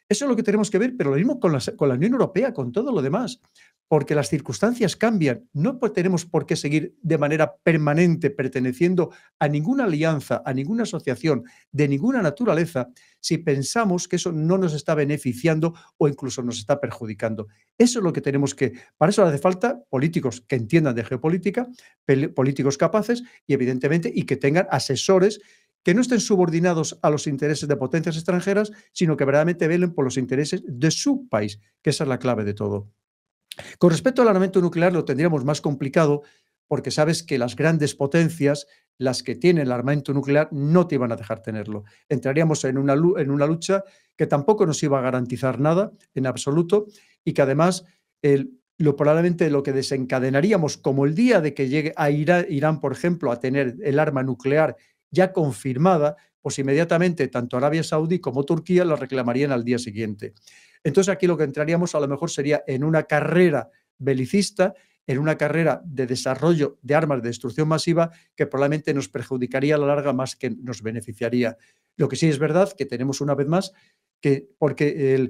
Eso es lo que tenemos que ver, pero lo mismo con la Unión Europea, con todo lo demás, porque las circunstancias cambian. No tenemos por qué seguir de manera permanente perteneciendo a ninguna alianza, a ninguna asociación de ninguna naturaleza, si pensamos que eso no nos está beneficiando o incluso nos está perjudicando. Eso es lo que tenemos que... Para eso hace falta políticos que entiendan de geopolítica, políticos capaces y evidentemente y que tengan asesores que no estén subordinados a los intereses de potencias extranjeras, sino que verdaderamente velen por los intereses de su país, que esa es la clave de todo. Con respecto al armamento nuclear lo tendríamos más complicado porque sabes que las grandes potencias las que tienen el armamento nuclear no te iban a dejar tenerlo. Entraríamos en una lucha que tampoco nos iba a garantizar nada en absoluto y que además probablemente lo que desencadenaríamos, como el día de que llegue a Irán, por ejemplo, a tener el arma nuclear ya confirmada, pues inmediatamente tanto Arabia Saudí como Turquía la reclamarían al día siguiente. Entonces aquí lo que entraríamos a lo mejor sería en una carrera belicista, en una carrera de desarrollo de armas de destrucción masiva que probablemente nos perjudicaría a la larga más que nos beneficiaría. Lo que sí es verdad que tenemos una vez más que, porque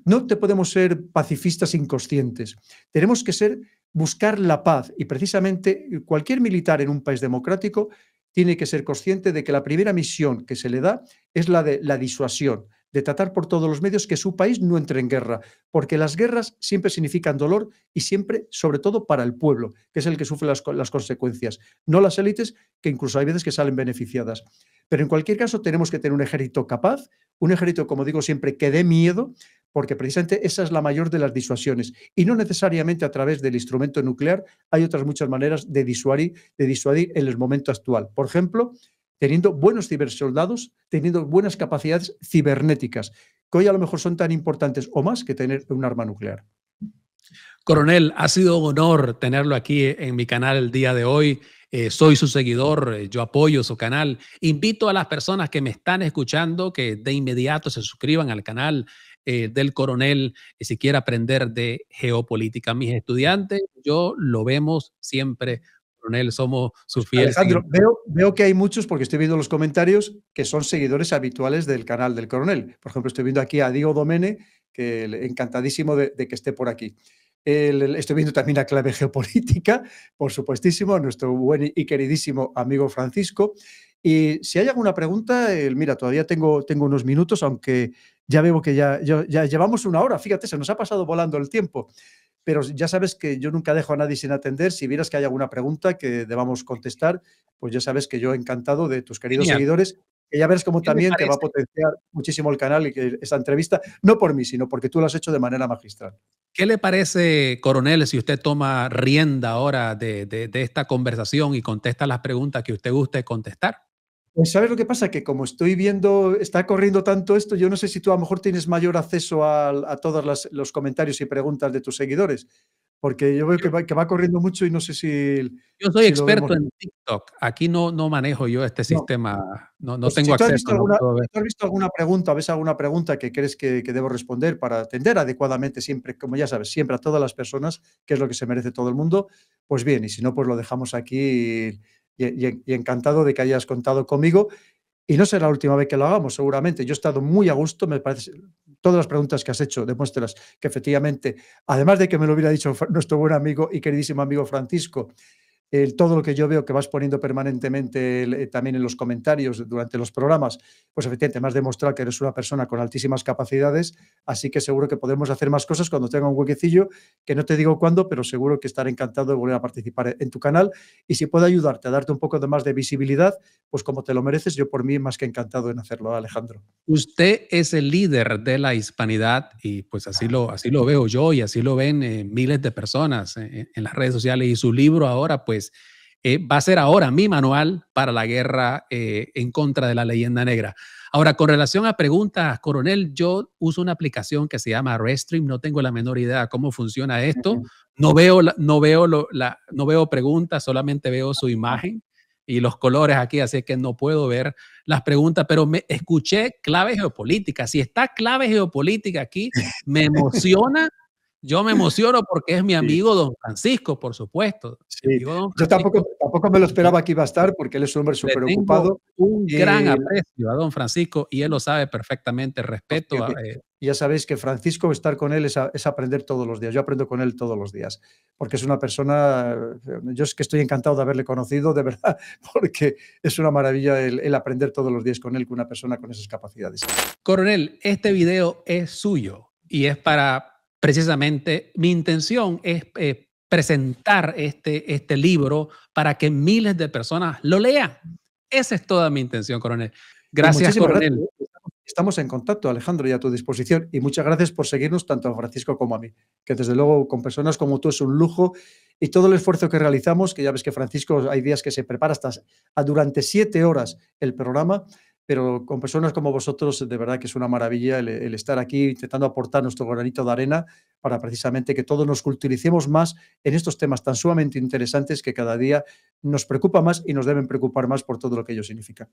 no te podemos ser pacifistas inconscientes, tenemos que buscar la paz y precisamente cualquier militar en un país democrático tiene que ser consciente de que la primera misión que se le da es la de la disuasión, de tratar por todos los medios que su país no entre en guerra, porque las guerras siempre significan dolor y siempre, sobre todo, para el pueblo, que es el que sufre las consecuencias, no las élites, que incluso hay veces que salen beneficiadas. Pero en cualquier caso tenemos que tener un ejército capaz, un ejército, como digo siempre, que dé miedo, porque precisamente esa es la mayor de las disuasiones. Y no necesariamente a través del instrumento nuclear, hay otras muchas maneras de disuadir en el momento actual. Por ejemplo, teniendo buenos cibersoldados, teniendo buenas capacidades cibernéticas, que hoy a lo mejor son tan importantes o más que tener un arma nuclear. Coronel, ha sido un honor tenerlo aquí en mi canal el día de hoy. Soy su seguidor, yo apoyo su canal. Invito a las personas que me están escuchando que de inmediato se suscriban al canal del Coronel si quiere aprender de geopolítica. Mis estudiantes, yo lo vemos siempre, Coronel, somos sus fieles. Alejandro, veo que hay muchos, porque estoy viendo los comentarios, que son seguidores habituales del canal del Coronel. Por ejemplo, estoy viendo aquí a Diego Domene, que encantadísimo de que esté por aquí. Estoy viendo también a Clave Geopolítica, por supuestísimo, a nuestro buen y queridísimo amigo Francisco. Y si hay alguna pregunta, mira, todavía tengo unos minutos, aunque ya veo que ya llevamos una hora. Fíjate, se nos ha pasado volando el tiempo. Pero ya sabes que yo nunca dejo a nadie sin atender. Si vieras que hay alguna pregunta que debamos contestar, pues ya sabes que yo encantado de tus queridos seguidores, que ya verás cómo también te va a potenciar muchísimo el canal y que esta entrevista, no por mí, sino porque tú lo has hecho de manera magistral. ¿Qué le parece, Coronel, si usted toma rienda ahora de esta conversación y contesta las preguntas que usted guste contestar? Pues ¿sabes lo que pasa? Que como estoy viendo, está corriendo tanto esto, yo no sé si tú a lo mejor tienes mayor acceso a todos los comentarios y preguntas de tus seguidores, porque yo veo que va corriendo mucho y no sé si... Yo soy experto en TikTok. Aquí no manejo yo este sistema. No pues tengo acceso. ¿Tú has visto alguna pregunta, ves alguna pregunta que crees que debo responder para atender adecuadamente siempre, como ya sabes, siempre a todas las personas, que es lo que se merece todo el mundo? Pues bien, y si no, pues lo dejamos aquí y encantado de que hayas contado conmigo. Y no será la última vez que lo hagamos, seguramente. Yo he estado muy a gusto, me parece, todas las preguntas que has hecho demuestras que efectivamente, además de que me lo hubiera dicho nuestro buen amigo y queridísimo amigo Francisco, todo lo que yo veo que vas poniendo permanentemente también en los comentarios durante los programas, pues efectivamente me has demostrado que eres una persona con altísimas capacidades, así que seguro que podremos hacer más cosas cuando tenga un huequecillo, que no te digo cuándo, pero seguro que estaré encantado de volver a participar en tu canal y si puedo ayudarte a darte un poco de más de visibilidad, pues como te lo mereces, yo por mí más que encantado en hacerlo, Alejandro. Usted es el líder de la hispanidad y pues así lo veo yo y así lo ven miles de personas en las redes sociales y su libro ahora pues va a ser ahora mi manual para la guerra en contra de la leyenda negra. Ahora, con relación a preguntas, Coronel, yo uso una aplicación que se llama Restream, no tengo la menor idea cómo funciona esto, no veo preguntas, solamente veo su imagen y los colores aquí, así que no puedo ver las preguntas, pero me escuché clave geopolítica. Si está clave geopolítica aquí, me emociona. Yo me emociono porque es mi amigo Don Francisco, por supuesto. Sí. Yo tampoco me lo esperaba que iba a estar porque él es un hombre súper ocupado. Un gran aprecio a Don Francisco y él lo sabe perfectamente. Respeto. Ya sabéis que Francisco, estar con él es aprender todos los días. Yo aprendo con él todos los días porque es una persona, yo es que estoy encantado de haberle conocido, de verdad, porque es una maravilla el aprender todos los días con él, con una persona con esas capacidades. Coronel, este video es suyo y es para... Precisamente, mi intención es presentar este libro para que miles de personas lo lean. Esa es toda mi intención, Coronel. Gracias, Coronel. Gracias. Estamos en contacto, Alejandro, y a tu disposición. Y muchas gracias por seguirnos tanto a Francisco como a mí, que desde luego con personas como tú es un lujo y todo el esfuerzo que realizamos, que ya ves que Francisco hay días que se prepara hasta durante 7 horas el programa, pero con personas como vosotros, de verdad que es una maravilla el estar aquí intentando aportar nuestro granito de arena para precisamente que todos nos culturicemos más en estos temas tan sumamente interesantes que cada día nos preocupa más y nos deben preocupar más por todo lo que ello significa.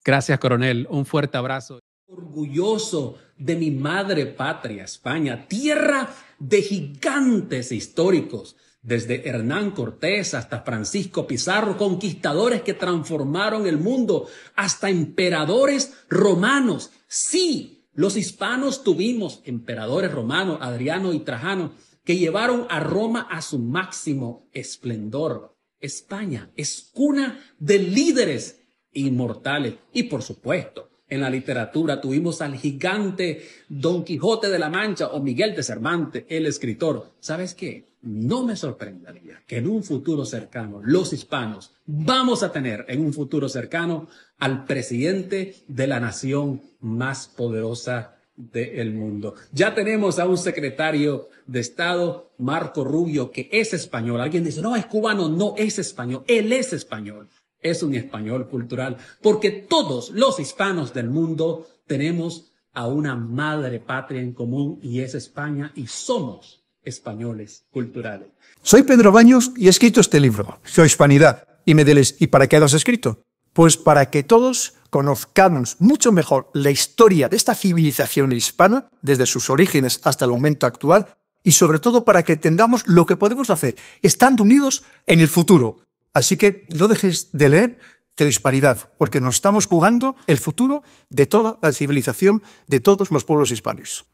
Gracias, coronel. Un fuerte abrazo. Orgulloso de mi madre patria, España, tierra de gigantes históricos, desde Hernán Cortés hasta Francisco Pizarro, conquistadores que transformaron el mundo, hasta emperadores romanos. Sí, los hispanos tuvimos emperadores romanos, Adriano y Trajano, que llevaron a Roma a su máximo esplendor. España es cuna de líderes inmortales. Y por supuesto, en la literatura tuvimos al gigante Don Quijote de la Mancha o Miguel de Cervantes, el escritor. ¿Sabes qué? No me sorprendería que en un futuro cercano los hispanos vamos a tener en un futuro cercano al presidente de la nación más poderosa del mundo. Ya tenemos a un secretario de Estado, Marco Rubio, que es español. Alguien dice, no, es cubano. No, es español. Él es español. Es un español cultural, porque todos los hispanos del mundo tenemos a una madre patria en común y es España, y somos españoles culturales. Soy Pedro Baños y he escrito este libro, Su Hispanidad. Y me diréis, ¿y para qué lo has escrito? Pues para que todos conozcamos mucho mejor la historia de esta civilización hispana, desde sus orígenes hasta el momento actual, y sobre todo para que entendamos lo que podemos hacer estando unidos en el futuro. Así que no dejes de leer de Hispanidad, porque nos estamos jugando el futuro de toda la civilización, de todos los pueblos hispanos.